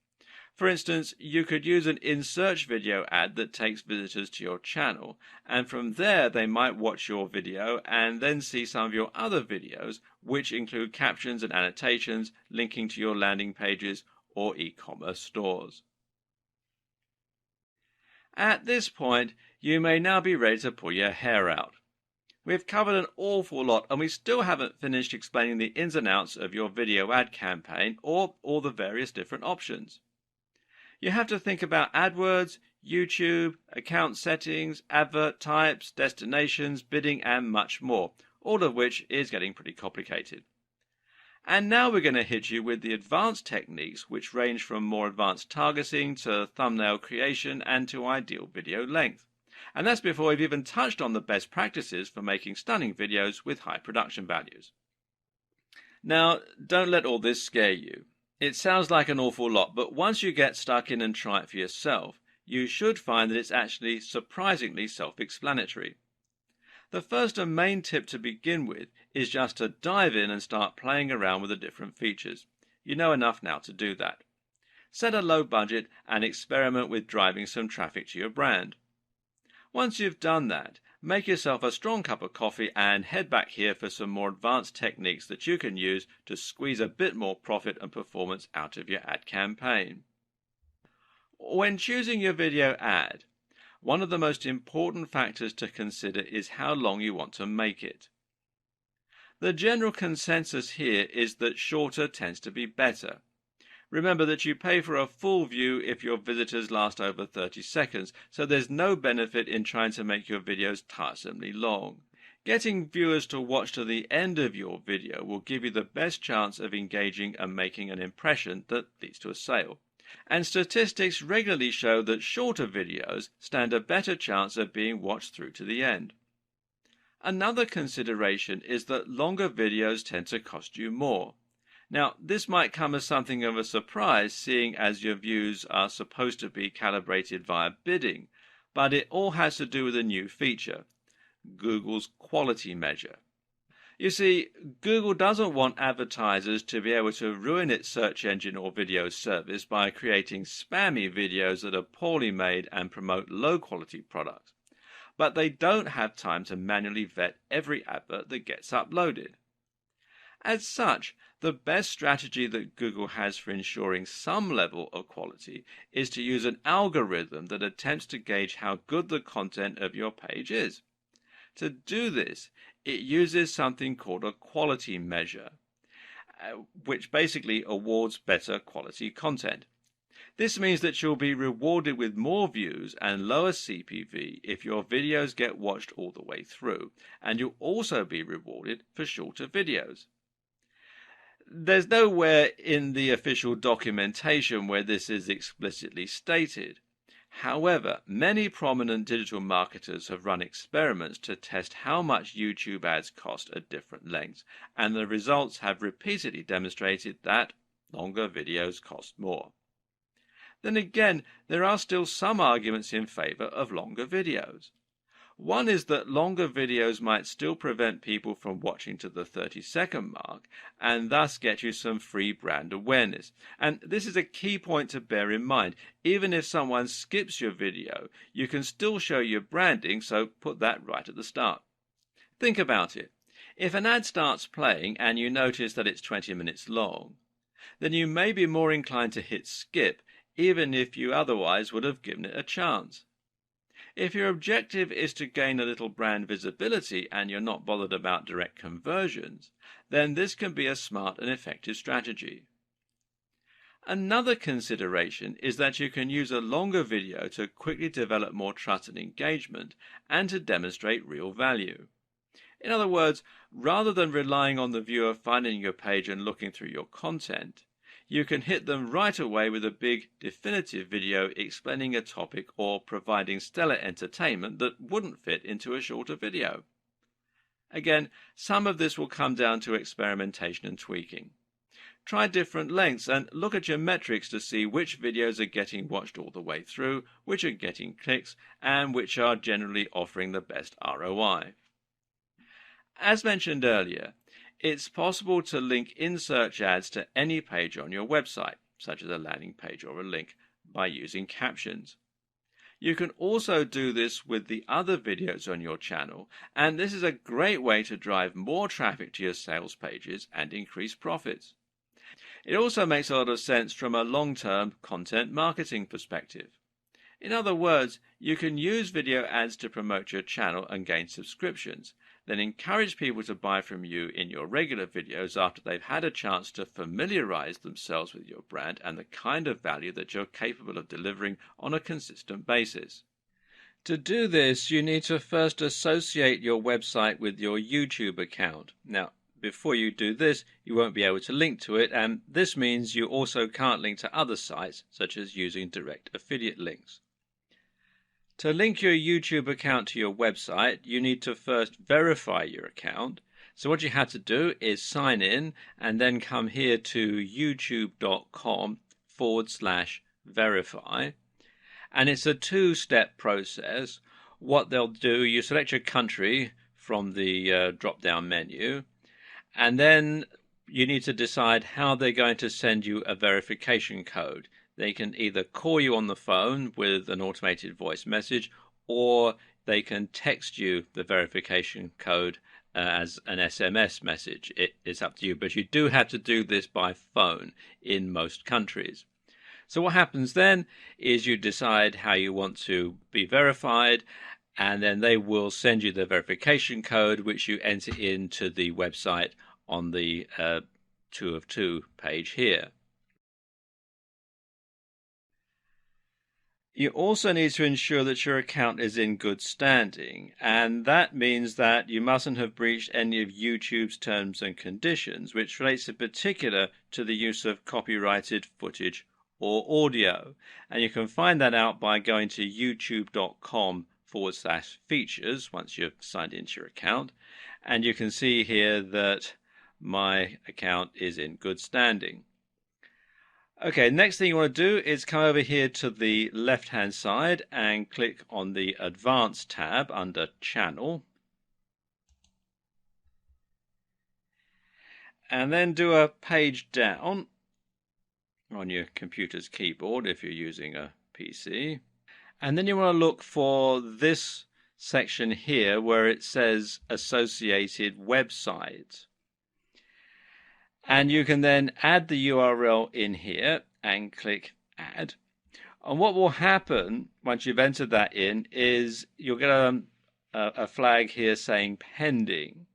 For instance, you could use an in-search video ad that takes visitors to your channel, and from there they might watch your video and then see some of your other videos, which include captions and annotations linking to your landing pages or e-commerce stores. At this point, you may now be ready to pull your hair out. We've covered an awful lot, and we still haven't finished explaining the ins and outs of your video ad campaign or all the various different options. You have to think about AdWords, YouTube, account settings, advert types, destinations, bidding, and much more, all of which is getting pretty complicated. And now we're going to hit you with the advanced techniques, which range from more advanced targeting to thumbnail creation and to ideal video length. And that's before we've even touched on the best practices for making stunning videos with high production values. Now, don't let all this scare you. It sounds like an awful lot, but once you get stuck in and try it for yourself, you should find that it's actually surprisingly self-explanatory. The first and main tip to begin with is just to dive in and start playing around with the different features. You know enough now to do that. Set a low budget and experiment with driving some traffic to your brand. Once you've done that, make yourself a strong cup of coffee and head back here for some more advanced techniques that you can use to squeeze a bit more profit and performance out of your ad campaign. When choosing your video ad, one of the most important factors to consider is how long you want to make it. The general consensus here is that shorter tends to be better. Remember that you pay for a full view if your visitors last over 30 seconds, so there's no benefit in trying to make your videos tiresomely long. Getting viewers to watch to the end of your video will give you the best chance of engaging and making an impression that leads to a sale. And statistics regularly show that shorter videos stand a better chance of being watched through to the end. Another consideration is that longer videos tend to cost you more. Now, this might come as something of a surprise, seeing as your views are supposed to be calibrated via bidding, but it all has to do with a new feature, Google's quality measure. You see, Google doesn't want advertisers to be able to ruin its search engine or video service by creating spammy videos that are poorly made and promote low-quality products, but they don't have time to manually vet every advert that gets uploaded. As such, the best strategy that Google has for ensuring some level of quality is to use an algorithm that attempts to gauge how good the content of your page is. To do this, it uses something called a quality measure. which basically awards better quality content. This means that you'll be rewarded with more views and lower CPV if your videos get watched all the way through, and you'll also be rewarded for shorter videos. There's nowhere in the official documentation where this is explicitly stated. However, many prominent digital marketers have run experiments to test how much YouTube ads cost at different lengths, and the results have repeatedly demonstrated that longer videos cost more. Then again, there are still some arguments in favor of longer videos. One is that longer videos might still prevent people from watching to the 30-second mark and thus get you some free brand awareness. And this is a key point to bear in mind. Even if someone skips your video, you can still show your branding, so put that right at the start. Think about it. If an ad starts playing and you notice that it's 20 minutes long, then you may be more inclined to hit skip, even if you otherwise would have given it a chance. If your objective is to gain a little brand visibility and you're not bothered about direct conversions, then this can be a smart and effective strategy. Another consideration is that you can use a longer video to quickly develop more trust and engagement and to demonstrate real value. In other words, rather than relying on the viewer finding your page and looking through your content, you can hit them right away with a big, definitive video explaining a topic or providing stellar entertainment that wouldn't fit into a shorter video. Again, some of this will come down to experimentation and tweaking. Try different lengths and look at your metrics to see which videos are getting watched all the way through, which are getting clicks, and which are generally offering the best ROI. As mentioned earlier, it's possible to link in-search ads to any page on your website, such as a landing page or a link, by using captions. You can also do this with the other videos on your channel, and this is a great way to drive more traffic to your sales pages and increase profits. It also makes a lot of sense from a long-term content marketing perspective. In other words, you can use video ads to promote your channel and gain subscriptions, then encourage people to buy from you in your regular videos after they've had a chance to familiarize themselves with your brand and the kind of value that you're capable of delivering on a consistent basis. To do this, you need to first associate your website with your YouTube account. Now, before you do this, you won't be able to link to it, and this means you also can't link to other sites, such as using direct affiliate links. To link your YouTube account to your website, you need to first verify your account. So what you have to do is sign in and then come here to youtube.com/verify. And it's a two-step process. What they'll do, you select your country from the drop-down menu, and then you need to decide how they're going to send you a verification code. They can either call you on the phone with an automated voice message, or they can text you the verification code as an SMS message. It's up to you, but you do have to do this by phone in most countries. So what happens then is you decide how you want to be verified, and then they will send you the verification code, which you enter into the website on the 2 of 2 page here. You also need to ensure that your account is in good standing, and that means that you mustn't have breached any of YouTube's terms and conditions, which relates in particular to the use of copyrighted footage or audio. And you can find that out by going to youtube.com/features once you've signed into your account, and you can see here that my account is in good standing. Okay, next thing you want to do is come over here to the left-hand side and click on the Advanced tab under Channel. And then do a page down on your computer's keyboard if you're using a PC. And then you want to look for this section here where it says Associated Website. And you can then add the URL in here and click Add. And what will happen once you've entered that in is you'll get a flag here saying Pending.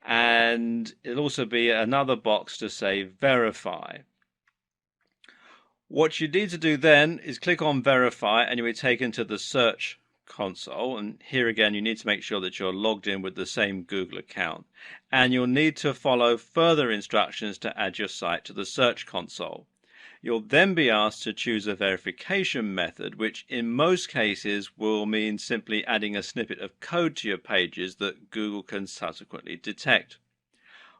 and it'll also be another box to say verify. What you need to do then is click on verify and you'll be taken to the search console, and here again you need to make sure that you're logged in with the same Google account, and you'll need to follow further instructions to add your site to the search console. You'll then be asked to choose a verification method, which in most cases will mean simply adding a snippet of code to your pages that Google can subsequently detect.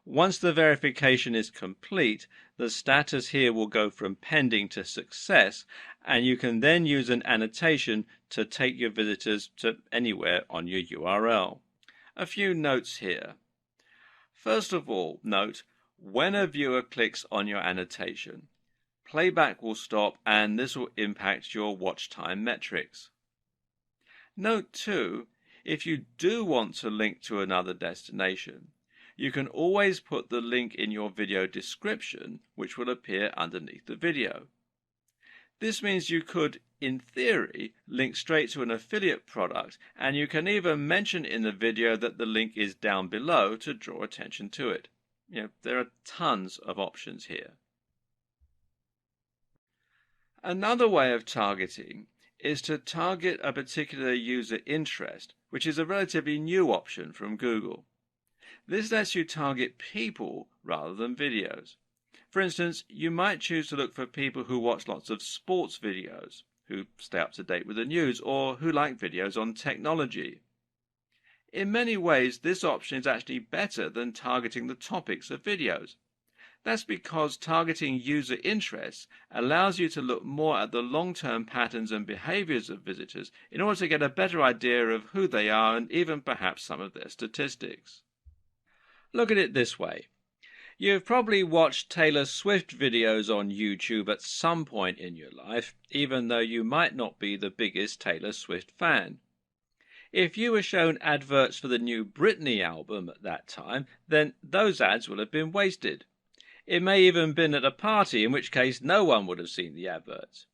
Once the verification is complete, the status here will go from pending to success, and you can then use an annotation to take your visitors to anywhere on your URL. A few notes here. First of all, note, when a viewer clicks on your annotation, playback will stop and this will impact your watch time metrics. Note too, if you do want to link to another destination, you can always put the link in your video description, which will appear underneath the video. This means you could, in theory, link straight to an affiliate product, and you can even mention in the video that the link is down below to draw attention to it. There are tons of options here. Another way of targeting is to target a particular user interest, which is a relatively new option from Google. This lets you target people rather than videos. For instance, you might choose to look for people who watch lots of sports videos, who stay up to date with the news, or who like videos on technology. In many ways, this option is actually better than targeting the topics of videos. That's because targeting user interests allows you to look more at the long-term patterns and behaviors of visitors in order to get a better idea of who they are and even perhaps some of their statistics. Look at it this way. You've probably watched Taylor Swift videos on YouTube at some point in your life, even though you might not be the biggest Taylor Swift fan. If you were shown adverts for the new Britney album at that time, then those ads will have been wasted. It may even have been at a party, in which case no one would have seen the adverts.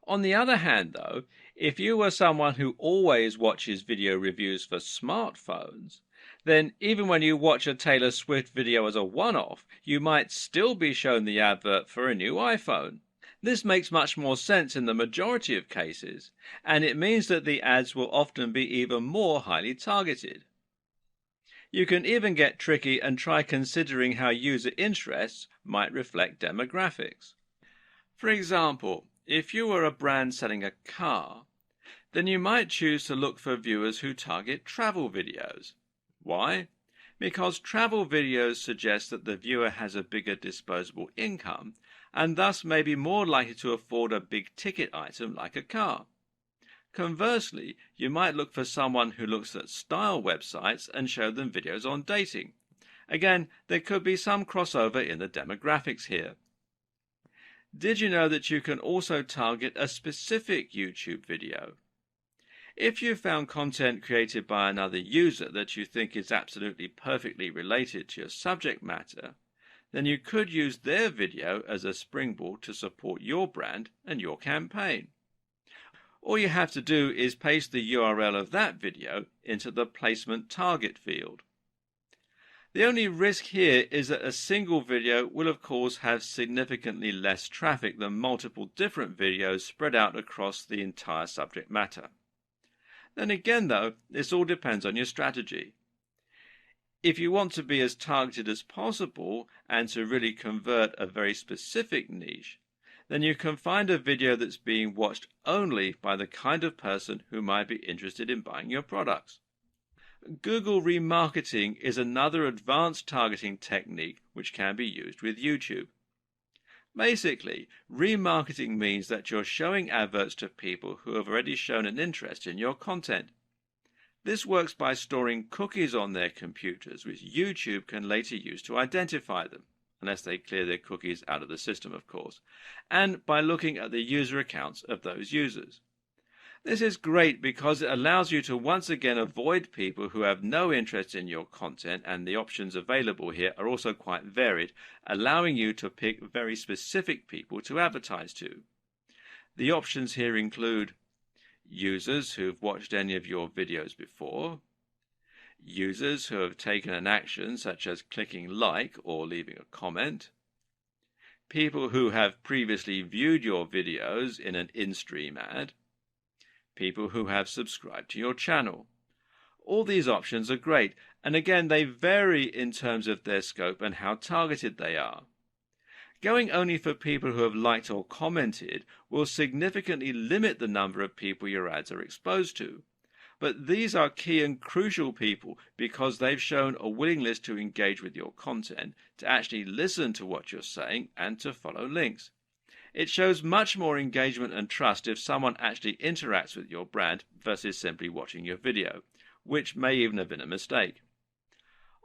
On the other hand, though, if you were someone who always watches video reviews for smartphones, then even when you watch a Taylor Swift video as a one-off, you might still be shown the advert for a new iPhone. This makes much more sense in the majority of cases, and it means that the ads will often be even more highly targeted. You can even get tricky and try considering how user interests might reflect demographics. For example, if you were a brand selling a car, then you might choose to look for viewers who target travel videos. Why? Because travel videos suggest that the viewer has a bigger disposable income and thus may be more likely to afford a big ticket item like a car. Conversely, you might look for someone who looks at style websites and show them videos on dating. Again, there could be some crossover in the demographics here. Did you know that you can also target a specific YouTube video? If you found content created by another user that you think is absolutely perfectly related to your subject matter, then you could use their video as a springboard to support your brand and your campaign. All you have to do is paste the URL of that video into the placement target field. The only risk here is that a single video will of course have significantly less traffic than multiple different videos spread out across the entire subject matter. Then again though, this all depends on your strategy. If you want to be as targeted as possible and to really convert a very specific niche, then you can find a video that's being watched only by the kind of person who might be interested in buying your products. Google remarketing is another advanced targeting technique which can be used with YouTube. Basically, remarketing means that you're showing adverts to people who have already shown an interest in your content. This works by storing cookies on their computers, which YouTube can later use to identify them, unless they clear their cookies out of the system, of course, and by looking at the user accounts of those users. This is great because it allows you to once again avoid people who have no interest in your content, and the options available here are also quite varied, allowing you to pick very specific people to advertise to. The options here include users who've watched any of your videos before, users who have taken an action such as clicking like or leaving a comment, people who have previously viewed your videos in an in-stream ad, people who have subscribed to your channel. All these options are great, and again they vary in terms of their scope and how targeted they are. Going only for people who have liked or commented will significantly limit the number of people your ads are exposed to. But these are key and crucial people because they've shown a willingness to engage with your content, to actually listen to what you're saying, and to follow links. It shows much more engagement and trust if someone actually interacts with your brand versus simply watching your video, which may even have been a mistake.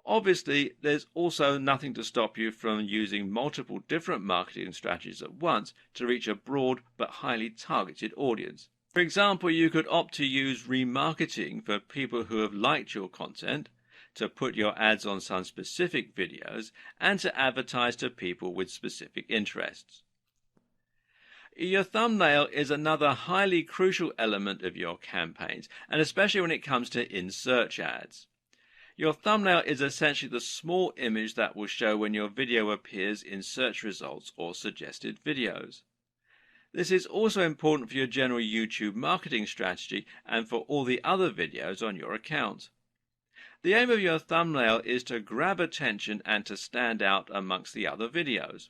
Obviously, there's also nothing to stop you from using multiple different marketing strategies at once to reach a broad but highly targeted audience. For example, you could opt to use remarketing for people who have liked your content, to put your ads on some specific videos, and to advertise to people with specific interests. Your thumbnail is another highly crucial element of your campaigns, and especially when it comes to in-search ads. Your thumbnail is essentially the small image that will show when your video appears in search results or suggested videos. This is also important for your general YouTube marketing strategy and for all the other videos on your account. The aim of your thumbnail is to grab attention and to stand out amongst the other videos.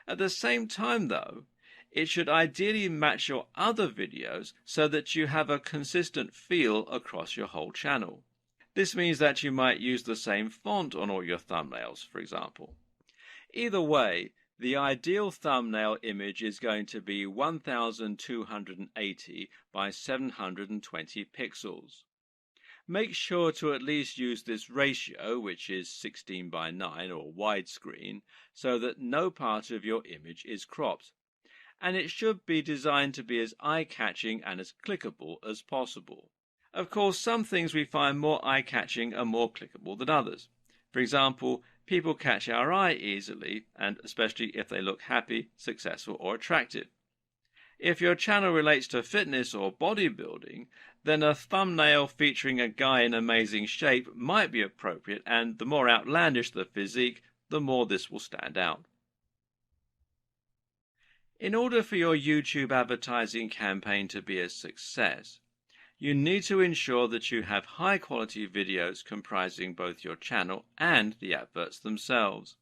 At the same time, though, it should ideally match your other videos so that you have a consistent feel across your whole channel. This means that you might use the same font on all your thumbnails, for example. Either way, the ideal thumbnail image is going to be 1280 by 720 pixels. Make sure to at least use this ratio, which is 16 by 9 or widescreen, so that no part of your image is cropped. And it should be designed to be as eye-catching and as clickable as possible. Of course, some things we find more eye-catching and more clickable than others. For example, people catch our eye easily, and especially if they look happy, successful, or attractive. If your channel relates to fitness or bodybuilding, then a thumbnail featuring a guy in amazing shape might be appropriate, and the more outlandish the physique, the more this will stand out. In order for your YouTube advertising campaign to be a success, you need to ensure that you have high-quality videos comprising both your channel and the adverts themselves.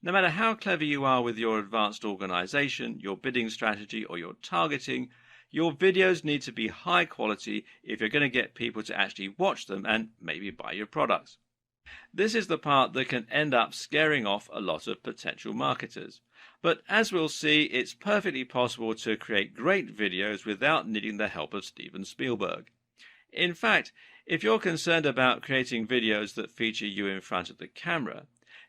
No matter how clever you are with your advanced organization, your bidding strategy, or your targeting, your videos need to be high quality if you're going to get people to actually watch them and maybe buy your products. This is the part that can end up scaring off a lot of potential marketers. But as we'll see, it's perfectly possible to create great videos without needing the help of Steven Spielberg. In fact, if you're concerned about creating videos that feature you in front of the camera,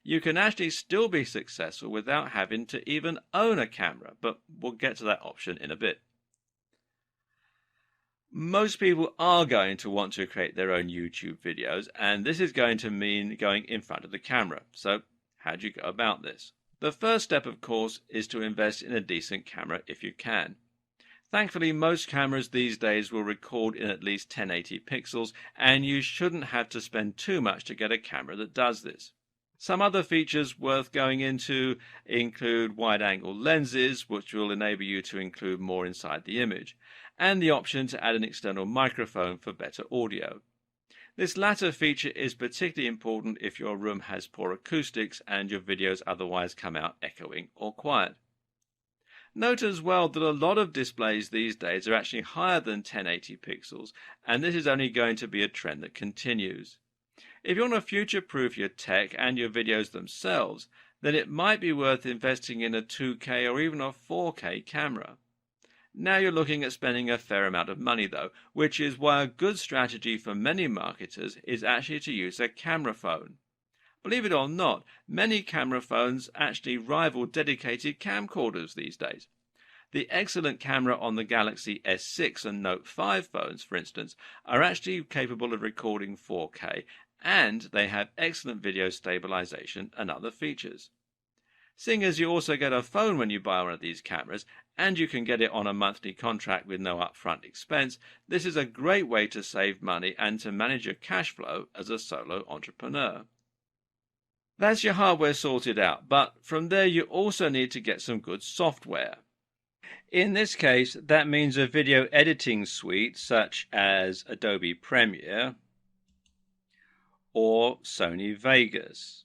you can actually still be successful without having to even own a camera, but we'll get to that option in a bit. Most people are going to want to create their own YouTube videos, and this is going to mean going in front of the camera. So how do you go about this? The first step, of course, is to invest in a decent camera if you can. Thankfully, most cameras these days will record in at least 1080 pixels, and you shouldn't have to spend too much to get a camera that does this. Some other features worth going into include wide-angle lenses, which will enable you to include more inside the image, and the option to add an external microphone for better audio. This latter feature is particularly important if your room has poor acoustics and your videos otherwise come out echoing or quiet. Note as well that a lot of displays these days are actually higher than 1080 pixels, and this is only going to be a trend that continues. If you want to future-proof your tech and your videos themselves, then it might be worth investing in a 2K or even a 4K camera. Now you're looking at spending a fair amount of money though, which is why a good strategy for many marketers is actually to use a camera phone. Believe it or not, many camera phones actually rival dedicated camcorders these days. The excellent camera on the Galaxy S6 and Note 5 phones, for instance, are actually capable of recording 4K, and they have excellent video stabilization and other features. Seeing as you also get a phone when you buy one of these cameras, and you can get it on a monthly contract with no upfront expense, this is a great way to save money and to manage your cash flow as a solo entrepreneur. That's your hardware sorted out, but from there you also need to get some good software. In this case, that means a video editing suite such as Adobe Premiere or Sony Vegas.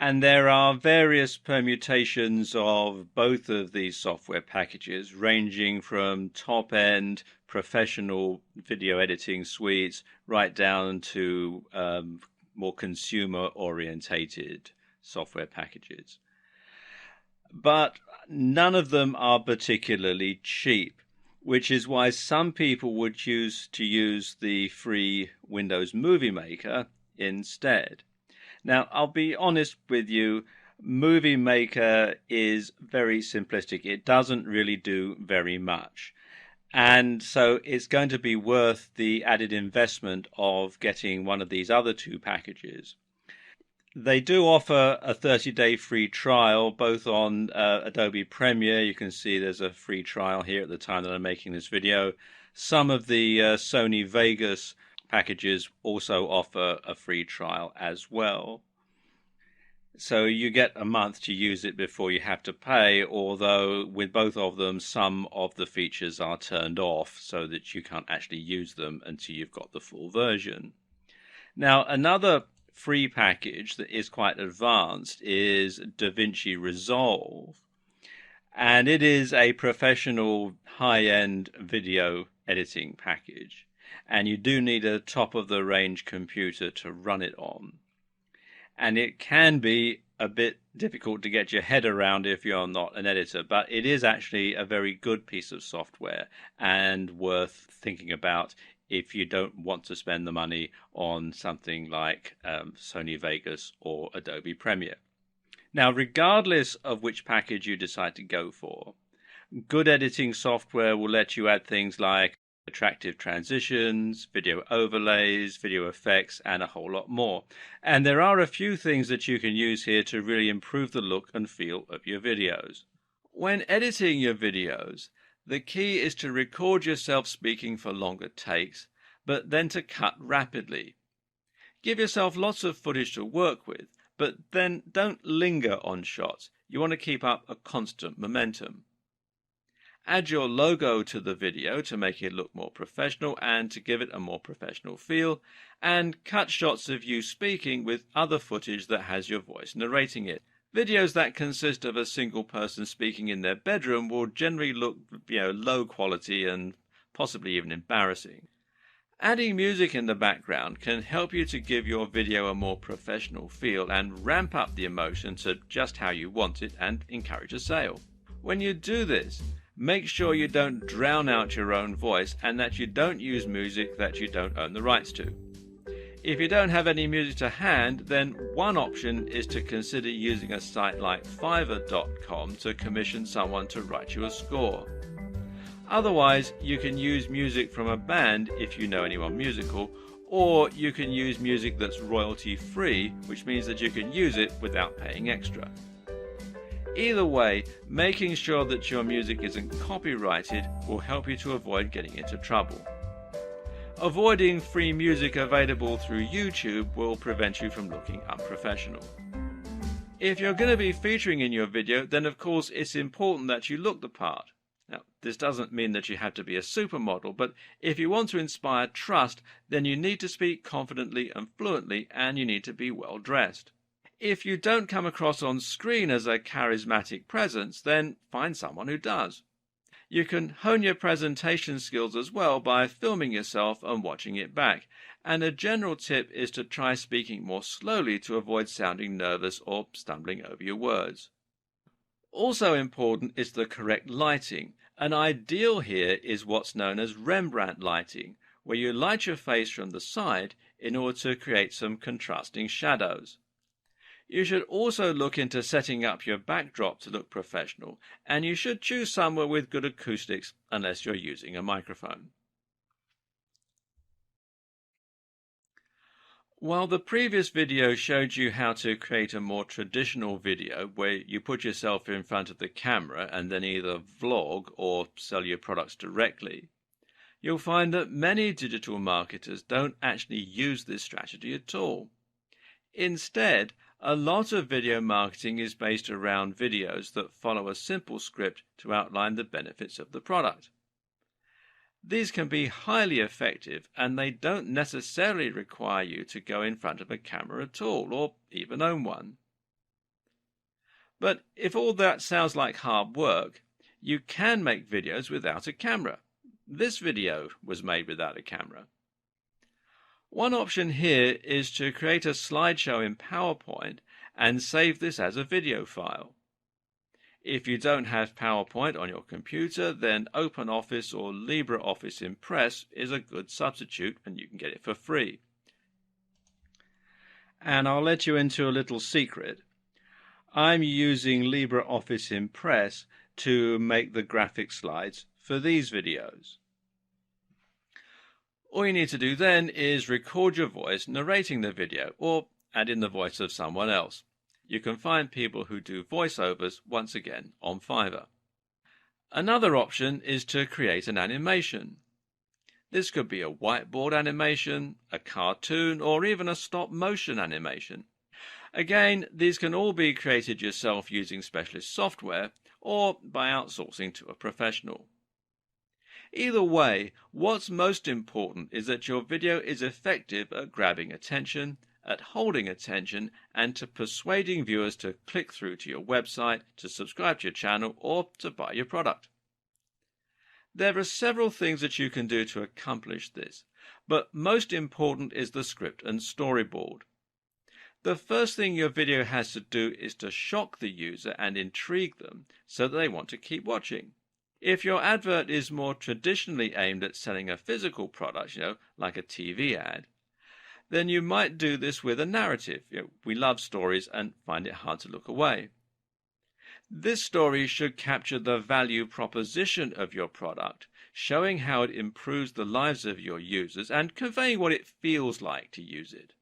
And there are various permutations of both of these software packages, ranging from top-end professional video editing suites right down to more consumer-orientated software packages. But none of them are particularly cheap, which is why some people would choose to use the free Windows Movie Maker instead. Now, I'll be honest with you, Movie Maker is very simplistic. It doesn't really do very much. And so it's going to be worth the added investment of getting one of these other two packages. They do offer a 30-day free trial, both on Adobe Premiere. You can see there's a free trial here at the time that I'm making this video. Some of the Sony Vegas packages also offer a free trial as well. So you get a month to use it before you have to pay, although with both of them, some of the features are turned off so that you can't actually use them until you've got the full version. Now, another free package that is quite advanced is DaVinci Resolve, and it is a professional high-end video editing package, and you do need a top-of-the-range computer to run it on. And it can be a bit difficult to get your head around if you're not an editor, but it is actually a very good piece of software and worth thinking about if you don't want to spend the money on something like Sony Vegas or Adobe Premiere. Now, regardless of which package you decide to go for, good editing software will let you add things like attractive transitions, video overlays, video effects, and a whole lot more. And there are a few things that you can use here to really improve the look and feel of your videos. When editing your videos, the key is to record yourself speaking for longer takes, but then to cut rapidly. Give yourself lots of footage to work with, but then don't linger on shots. You want to keep up a constant momentum. Add your logo to the video to make it look more professional and to give it a more professional feel, and cut shots of you speaking with other footage that has your voice narrating it. Videos that consist of a single person speaking in their bedroom will generally look, low quality and possibly even embarrassing. Adding music in the background can help you to give your video a more professional feel and ramp up the emotion to just how you want it and encourage a sale. When you do this, make sure you don't drown out your own voice and that you don't use music that you don't own the rights to. If you don't have any music to hand, then one option is to consider using a site like Fiverr.com to commission someone to write you a score. Otherwise, you can use music from a band if you know anyone musical, or you can use music that's royalty-free, which means that you can use it without paying extra. Either way, making sure that your music isn't copyrighted will help you to avoid getting into trouble. Avoiding free music available through YouTube will prevent you from looking unprofessional. If you're going to be featuring in your video, then of course it's important that you look the part. Now, this doesn't mean that you have to be a supermodel, but if you want to inspire trust, then you need to speak confidently and fluently, and you need to be well dressed. If you don't come across on screen as a charismatic presence, then find someone who does. You can hone your presentation skills as well by filming yourself and watching it back. And a general tip is to try speaking more slowly to avoid sounding nervous or stumbling over your words. Also important is the correct lighting. An ideal here is what's known as Rembrandt lighting, where you light your face from the side in order to create some contrasting shadows. You should also look into setting up your backdrop to look professional, and you should choose somewhere with good acoustics unless you're using a microphone. While the previous video showed you how to create a more traditional video where you put yourself in front of the camera and then either vlog or sell your products directly, you'll find that many digital marketers don't actually use this strategy at all. Instead, a lot of video marketing is based around videos that follow a simple script to outline the benefits of the product. These can be highly effective, and they don't necessarily require you to go in front of a camera at all, or even own one. But if all that sounds like hard work, you can make videos without a camera. This video was made without a camera. One option here is to create a slideshow in PowerPoint and save this as a video file. If you don't have PowerPoint on your computer, then OpenOffice or LibreOffice Impress is a good substitute, and you can get it for free. And I'll let you into a little secret. I'm using LibreOffice Impress to make the graphic slides for these videos. All you need to do then is record your voice narrating the video, or add in the voice of someone else. You can find people who do voiceovers once again on Fiverr. Another option is to create an animation. This could be a whiteboard animation, a cartoon, or even a stop-motion animation. Again, these can all be created yourself using specialist software or by outsourcing to a professional. Either way, what's most important is that your video is effective at grabbing attention, at holding attention, and to persuading viewers to click through to your website, to subscribe to your channel, or to buy your product. There are several things that you can do to accomplish this, but most important is the script and storyboard. The first thing your video has to do is to shock the user and intrigue them so that they want to keep watching. If your advert is more traditionally aimed at selling a physical product, like a TV ad, then you might do this with a narrative. We love stories and find it hard to look away. This story should capture the value proposition of your product, showing how it improves the lives of your users and conveying what it feels like to use it.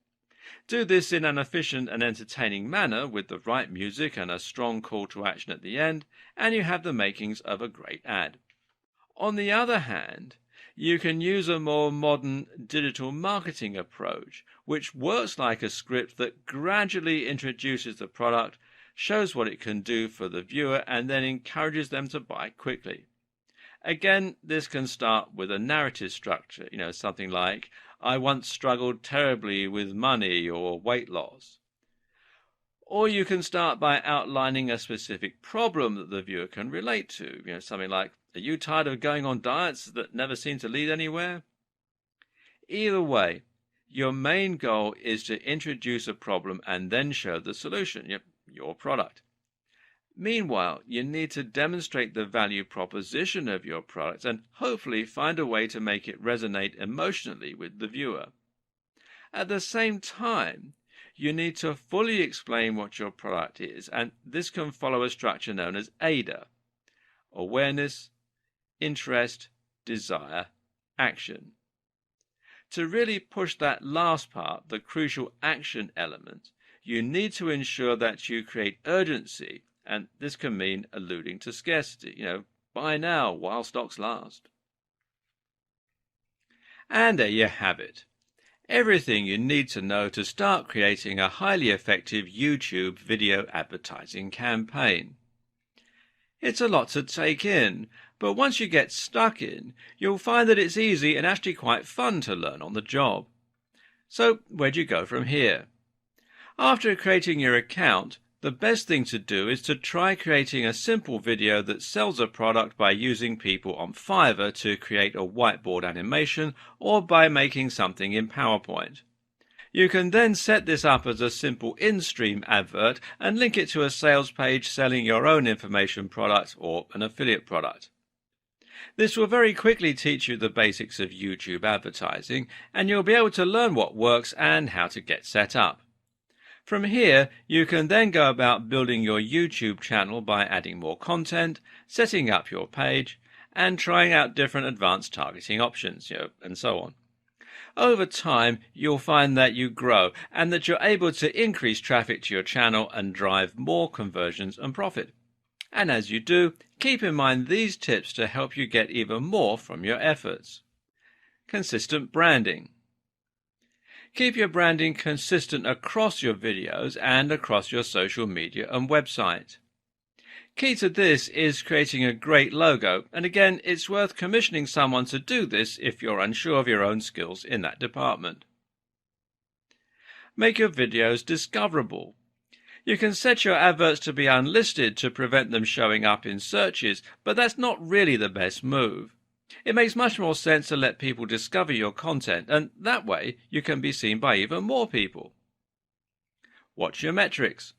Do this in an efficient and entertaining manner with the right music and a strong call to action at the end, and you have the makings of a great ad. On the other hand, you can use a more modern digital marketing approach, which works like a script that gradually introduces the product, shows what it can do for the viewer, and then encourages them to buy quickly. Again, this can start with a narrative structure, something like, "I once struggled terribly with money" or "weight loss." Or you can start by outlining a specific problem that the viewer can relate to, something like, "Are you tired of going on diets that never seem to lead anywhere?" Either way, your main goal is to introduce a problem and then show the solution, your product. Meanwhile, you need to demonstrate the value proposition of your product and hopefully find a way to make it resonate emotionally with the viewer. At the same time, you need to fully explain what your product is, and this can follow a structure known as ADA: awareness, interest, desire, action. To really push that last part, the crucial action element, you need to ensure that you create urgency, and this can mean alluding to scarcity, buy now while stocks last. And there you have it. Everything you need to know to start creating a highly effective YouTube video advertising campaign. It's a lot to take in, but once you get stuck in, you'll find that it's easy and actually quite fun to learn on the job. So where do you go from here? After creating your account, the best thing to do is to try creating a simple video that sells a product by using people on Fiverr to create a whiteboard animation, or by making something in PowerPoint. You can then set this up as a simple in-stream advert and link it to a sales page selling your own information product or an affiliate product. This will very quickly teach you the basics of YouTube advertising, and you'll be able to learn what works and how to get set up. From here, you can then go about building your YouTube channel by adding more content, setting up your page, and trying out different advanced targeting options, and so on. Over time, you'll find that you grow and that you're able to increase traffic to your channel and drive more conversions and profit. And as you do, keep in mind these tips to help you get even more from your efforts. Consistent branding. Keep your branding consistent across your videos and across your social media and website. Key to this is creating a great logo, and again, it's worth commissioning someone to do this if you're unsure of your own skills in that department. Make your videos discoverable. You can set your adverts to be unlisted to prevent them showing up in searches, but that's not really the best move. It makes much more sense to let people discover your content, and that way you can be seen by even more people. Watch your metrics.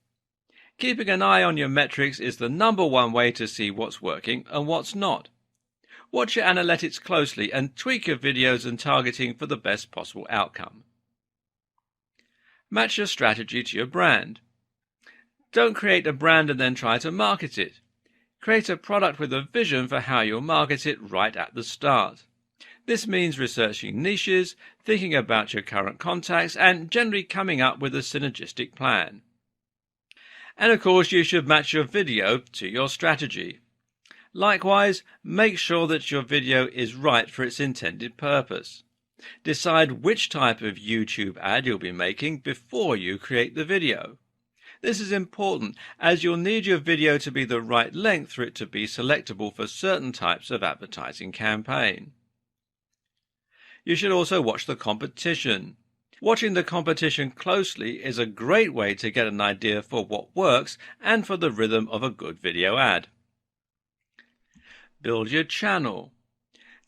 Keeping an eye on your metrics is the #1 way to see what's working and what's not. Watch your analytics closely and tweak your videos and targeting for the best possible outcome. Match your strategy to your brand. Don't create a brand and then try to market it. Create a product with a vision for how you'll market it right at the start. This means researching niches, thinking about your current contacts, and generally coming up with a synergistic plan. And of course, you should match your video to your strategy. Likewise, make sure that your video is right for its intended purpose. Decide which type of YouTube ad you'll be making before you create the video. This is important, as you'll need your video to be the right length for it to be selectable for certain types of advertising campaign. You should also watch the competition. Watching the competition closely is a great way to get an idea for what works and for the rhythm of a good video ad. Build your channel.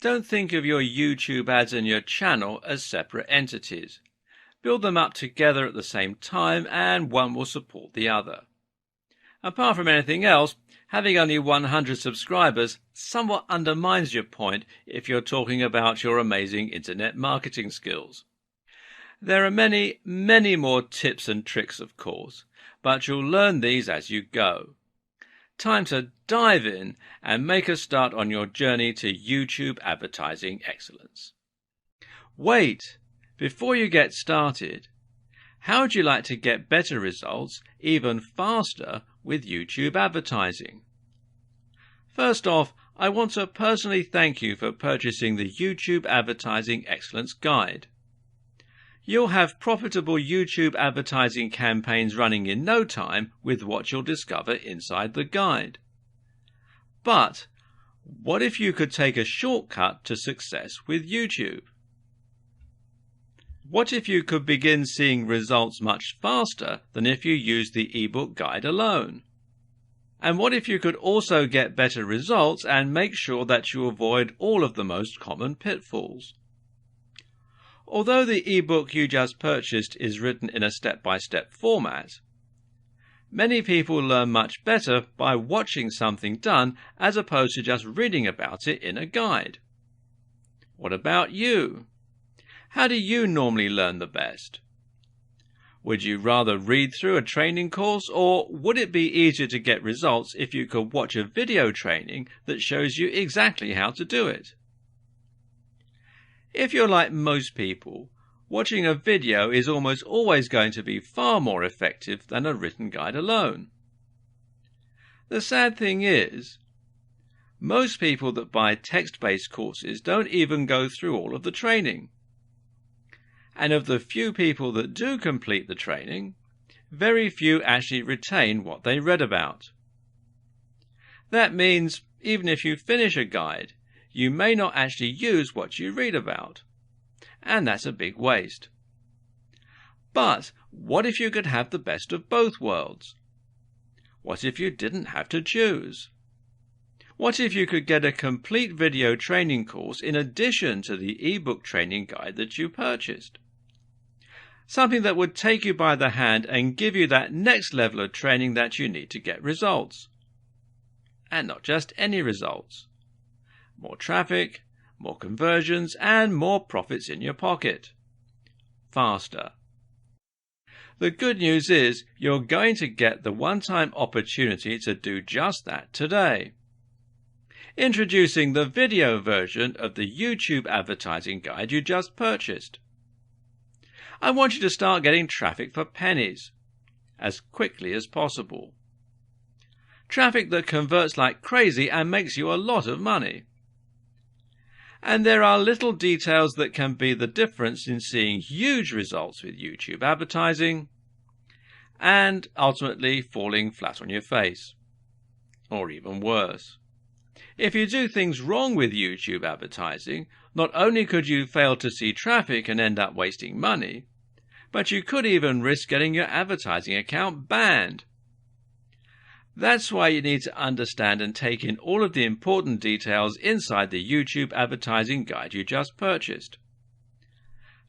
Don't think of your YouTube ads and your channel as separate entities. Build them up together at the same time, and one will support the other. Apart from anything else, having only 100 subscribers somewhat undermines your point if you're talking about your amazing internet marketing skills. There are many, many more tips and tricks, of course, but you'll learn these as you go. Time to dive in and make a start on your journey to YouTube advertising excellence. Wait! Before you get started, how would you like to get better results even faster with YouTube advertising? First off, I want to personally thank you for purchasing the YouTube Advertising Excellence Guide. You'll have profitable YouTube advertising campaigns running in no time with what you'll discover inside the guide. But what if you could take a shortcut to success with YouTube? What if you could begin seeing results much faster than if you used the ebook guide alone? And what if you could also get better results and make sure that you avoid all of the most common pitfalls? Although the ebook you just purchased is written in a step-by-step format, many people learn much better by watching something done as opposed to just reading about it in a guide. What about you? How do you normally learn the best? Would you rather read through a training course, or would it be easier to get results if you could watch a video training that shows you exactly how to do it? If you're like most people, watching a video is almost always going to be far more effective than a written guide alone. The sad thing is, most people that buy text-based courses don't even go through all of the training. And of the few people that do complete the training, very few actually retain what they read about. That means even if you finish a guide, you may not actually use what you read about. And that's a big waste. But what if you could have the best of both worlds? What if you didn't have to choose? What if you could get a complete video training course in addition to the ebook training guide that you purchased? Something that would take you by the hand and give you that next level of training that you need to get results. And not just any results. More traffic, more conversions, and more profits in your pocket. Faster. The good news is you're going to get the one-time opportunity to do just that today. Introducing the video version of the YouTube advertising guide you just purchased. I want you to start getting traffic for pennies as quickly as possible. Traffic that converts like crazy and makes you a lot of money. And there are little details that can be the difference in seeing huge results with YouTube advertising and ultimately falling flat on your face, or even worse. If you do things wrong with YouTube advertising, not only could you fail to see traffic and end up wasting money, but you could even risk getting your advertising account banned. That's why you need to understand and take in all of the important details inside the YouTube advertising guide you just purchased,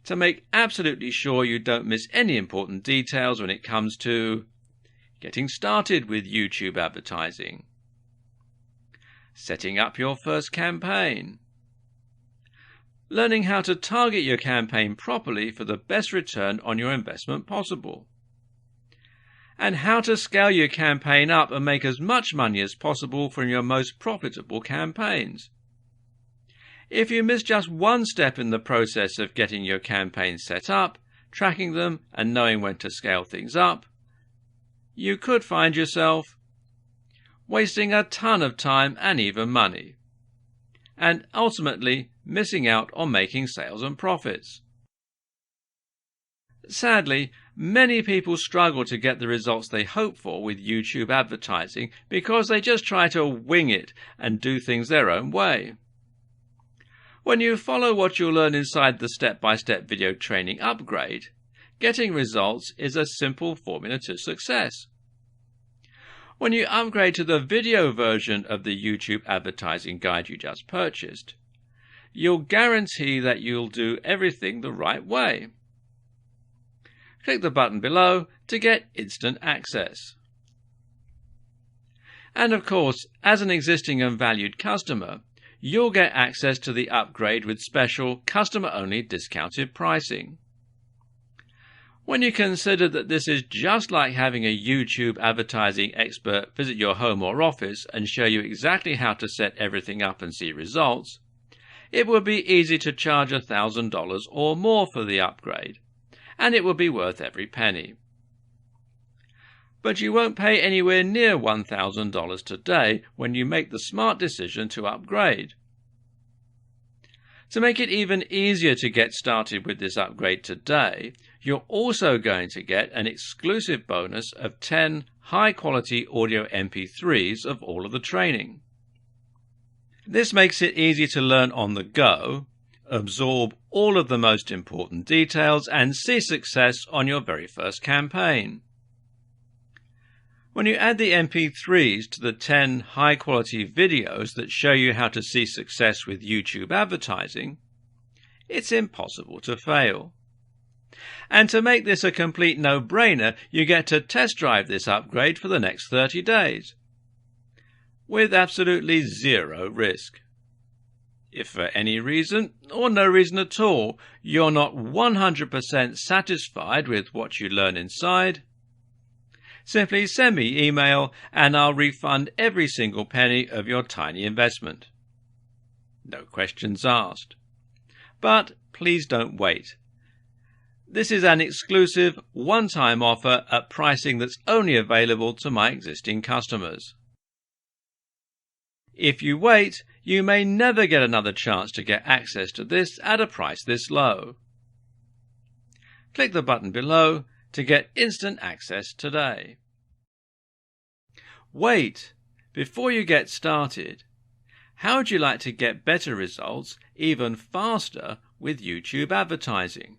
to make absolutely sure you don't miss any important details when it comes to getting started with YouTube advertising, setting up your first campaign, learning how to target your campaign properly for the best return on your investment possible, and how to scale your campaign up and make as much money as possible from your most profitable campaigns. If you miss just one step in the process of getting your campaigns set up, tracking them, and knowing when to scale things up, you could find yourself wasting a ton of time and even money, and ultimately missing out on making sales and profits. Sadly, many people struggle to get the results they hope for with YouTube advertising because they just try to wing it and do things their own way. When you follow what you'll learn inside the step-by-step video training upgrade, getting results is a simple formula to success. When you upgrade to the video version of the YouTube advertising guide you just purchased, you'll guarantee that you'll do everything the right way. Click the button below to get instant access. And of course, as an existing and valued customer, you'll get access to the upgrade with special customer-only discounted pricing. When you consider that this is just like having a YouTube advertising expert visit your home or office and show you exactly how to set everything up and see results, it would be easy to charge $1,000 or more for the upgrade, and it would be worth every penny. But you won't pay anywhere near $1,000 today when you make the smart decision to upgrade. To make it even easier to get started with this upgrade today, you're also going to get an exclusive bonus of 10 high-quality audio MP3s of all of the training. This makes it easy to learn on the go, absorb all of the most important details, and see success on your very first campaign. When you add the MP3s to the 10 high-quality videos that show you how to see success with YouTube advertising, it's impossible to fail. And to make this a complete no-brainer, you get to test drive this upgrade for the next 30 days, with absolutely zero risk. If for any reason, or no reason at all, you're not 100% satisfied with what you learn inside, simply send me email and I'll refund every single penny of your tiny investment. No questions asked. But please don't wait. This is an exclusive, one-time offer at pricing that's only available to my existing customers. If you wait, you may never get another chance to get access to this at a price this low. Click the button below to get instant access today. Wait, before you get started, how would you like to get better results even faster with YouTube advertising?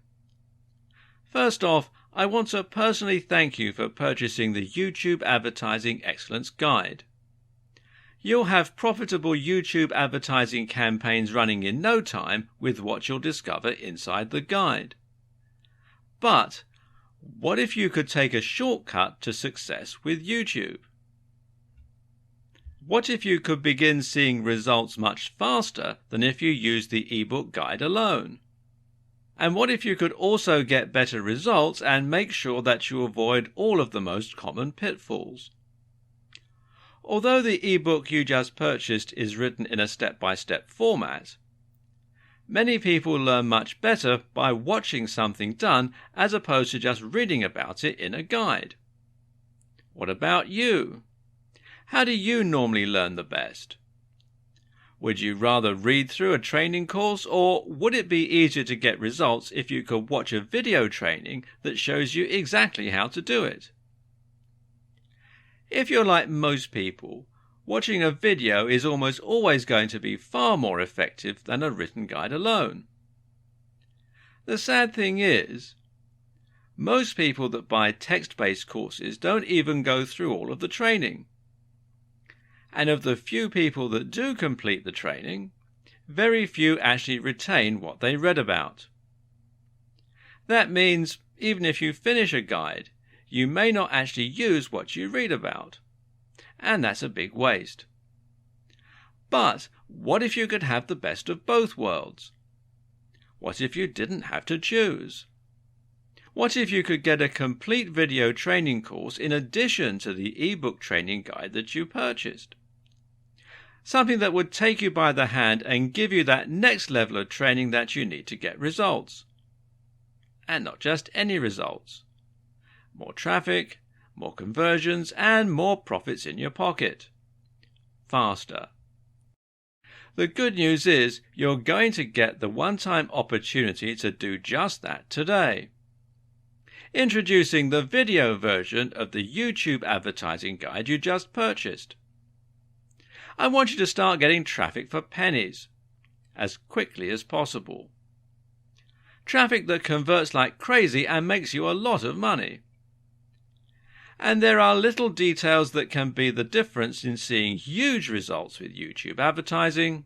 First off, I want to personally thank you for purchasing the YouTube Advertising Excellence Guide. You'll have profitable YouTube advertising campaigns running in no time with what you'll discover inside the guide. But what if you could take a shortcut to success with YouTube? What if you could begin seeing results much faster than if you used the ebook guide alone? And what if you could also get better results and make sure that you avoid all of the most common pitfalls? Although the ebook you just purchased is written in a step-by-step format, Many people learn much better by watching something done as opposed to just reading about it in a guide. What about you? How do you normally learn the best? Would you rather read through a training course, or would it be easier to get results if you could watch a video training that shows you exactly how to do it? If you're like most people, watching a video is almost always going to be far more effective than a written guide alone. The sad thing is, most people that buy text-based courses don't even go through all of the training. And of the few people that do complete the training, very few actually retain what they read about. That means even if you finish a guide, you may not actually use what you read about. And that's a big waste. But what if you could have the best of both worlds? What if you didn't have to choose? What if you could get a complete video training course in addition to the ebook training guide that you purchased? Something that would take you by the hand and give you that next level of training that you need to get results. And not just any results. More traffic, more conversions, and more profits in your pocket. Faster. The good news is you're going to get the one-time opportunity to do just that today. Introducing the video version of the YouTube advertising guide you just purchased. I want you to start getting traffic for pennies, as quickly as possible. Traffic that converts like crazy and makes you a lot of money. And there are little details that can be the difference in seeing huge results with YouTube advertising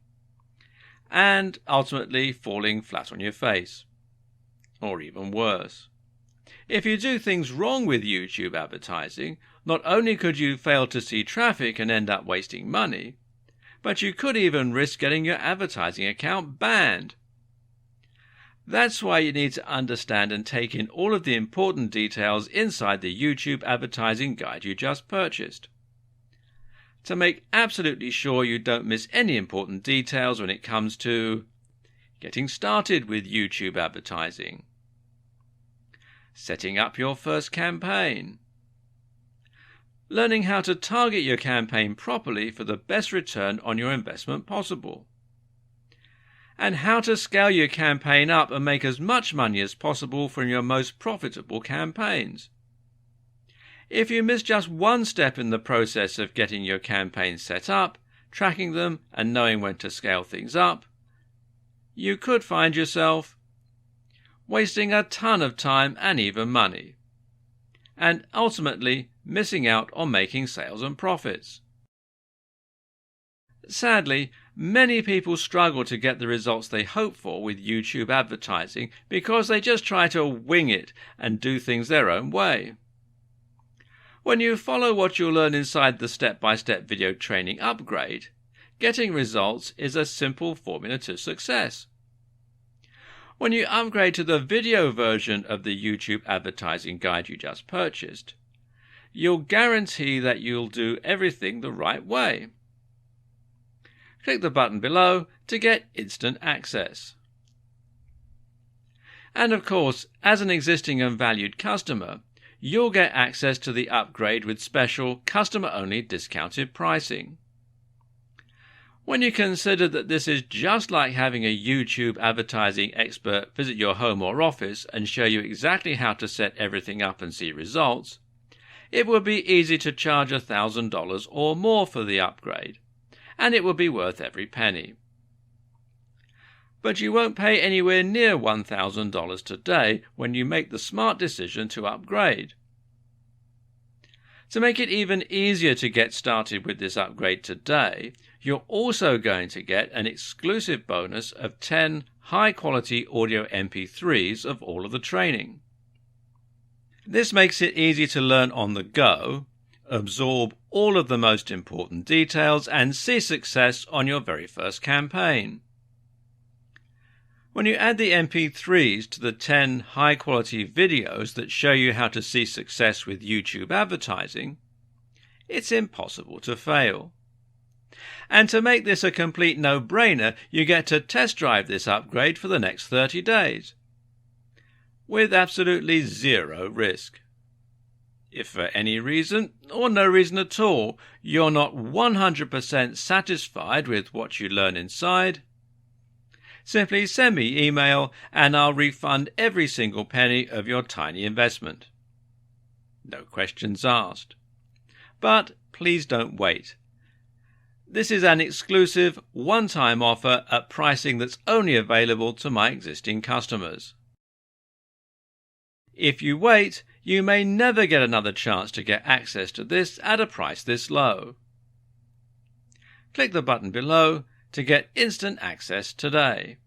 and ultimately falling flat on your face. Or even worse. If you do things wrong with YouTube advertising, not only could you fail to see traffic and end up wasting money, but you could even risk getting your advertising account banned. That's why you need to understand and take in all of the important details inside the YouTube advertising guide you just purchased. To make absolutely sure you don't miss any important details when it comes to getting started with YouTube advertising, setting up your first campaign, learning how to target your campaign properly for the best return on your investment possible, and how to scale your campaign up and make as much money as possible from your most profitable campaigns. If you miss just one step in the process of getting your campaigns set up, tracking them, and knowing when to scale things up, you could find yourself wasting a ton of time and even money, and ultimately missing out on making sales and profits. Sadly, many people struggle to get the results they hope for with YouTube advertising because they just try to wing it and do things their own way. When you follow what you'll learn inside the step-by-step video training upgrade, getting results is a simple formula to success. When you upgrade to the video version of the YouTube advertising guide you just purchased, you'll guarantee that you'll do everything the right way. Click the button below to get instant access. And of course, as an existing and valued customer, you'll get access to the upgrade with special customer-only discounted pricing. When you consider that this is just like having a YouTube advertising expert visit your home or office and show you exactly how to set everything up and see results, it would be easy to charge $1,000 or more for the upgrade, and it would be worth every penny. But you won't pay anywhere near $1,000 today when you make the smart decision to upgrade. To make it even easier to get started with this upgrade today, you're also going to get an exclusive bonus of 10 high-quality audio MP3s of all of the training. This makes it easy to learn on the go, absorb all of the most important details, and see success on your very first campaign. When you add the MP3s to the 10 high-quality videos that show you how to see success with YouTube advertising, it's impossible to fail. And to make this a complete no-brainer, you get to test drive this upgrade for the next 30 days, with absolutely zero risk. If for any reason, or no reason at all, you're not 100% satisfied with what you learn inside, simply send me email and I'll refund every single penny of your tiny investment. No questions asked. But please don't wait. This is an exclusive, one-time offer at pricing that's only available to my existing customers. If you wait, you may never get another chance to get access to this at a price this low. Click the button below to get instant access today.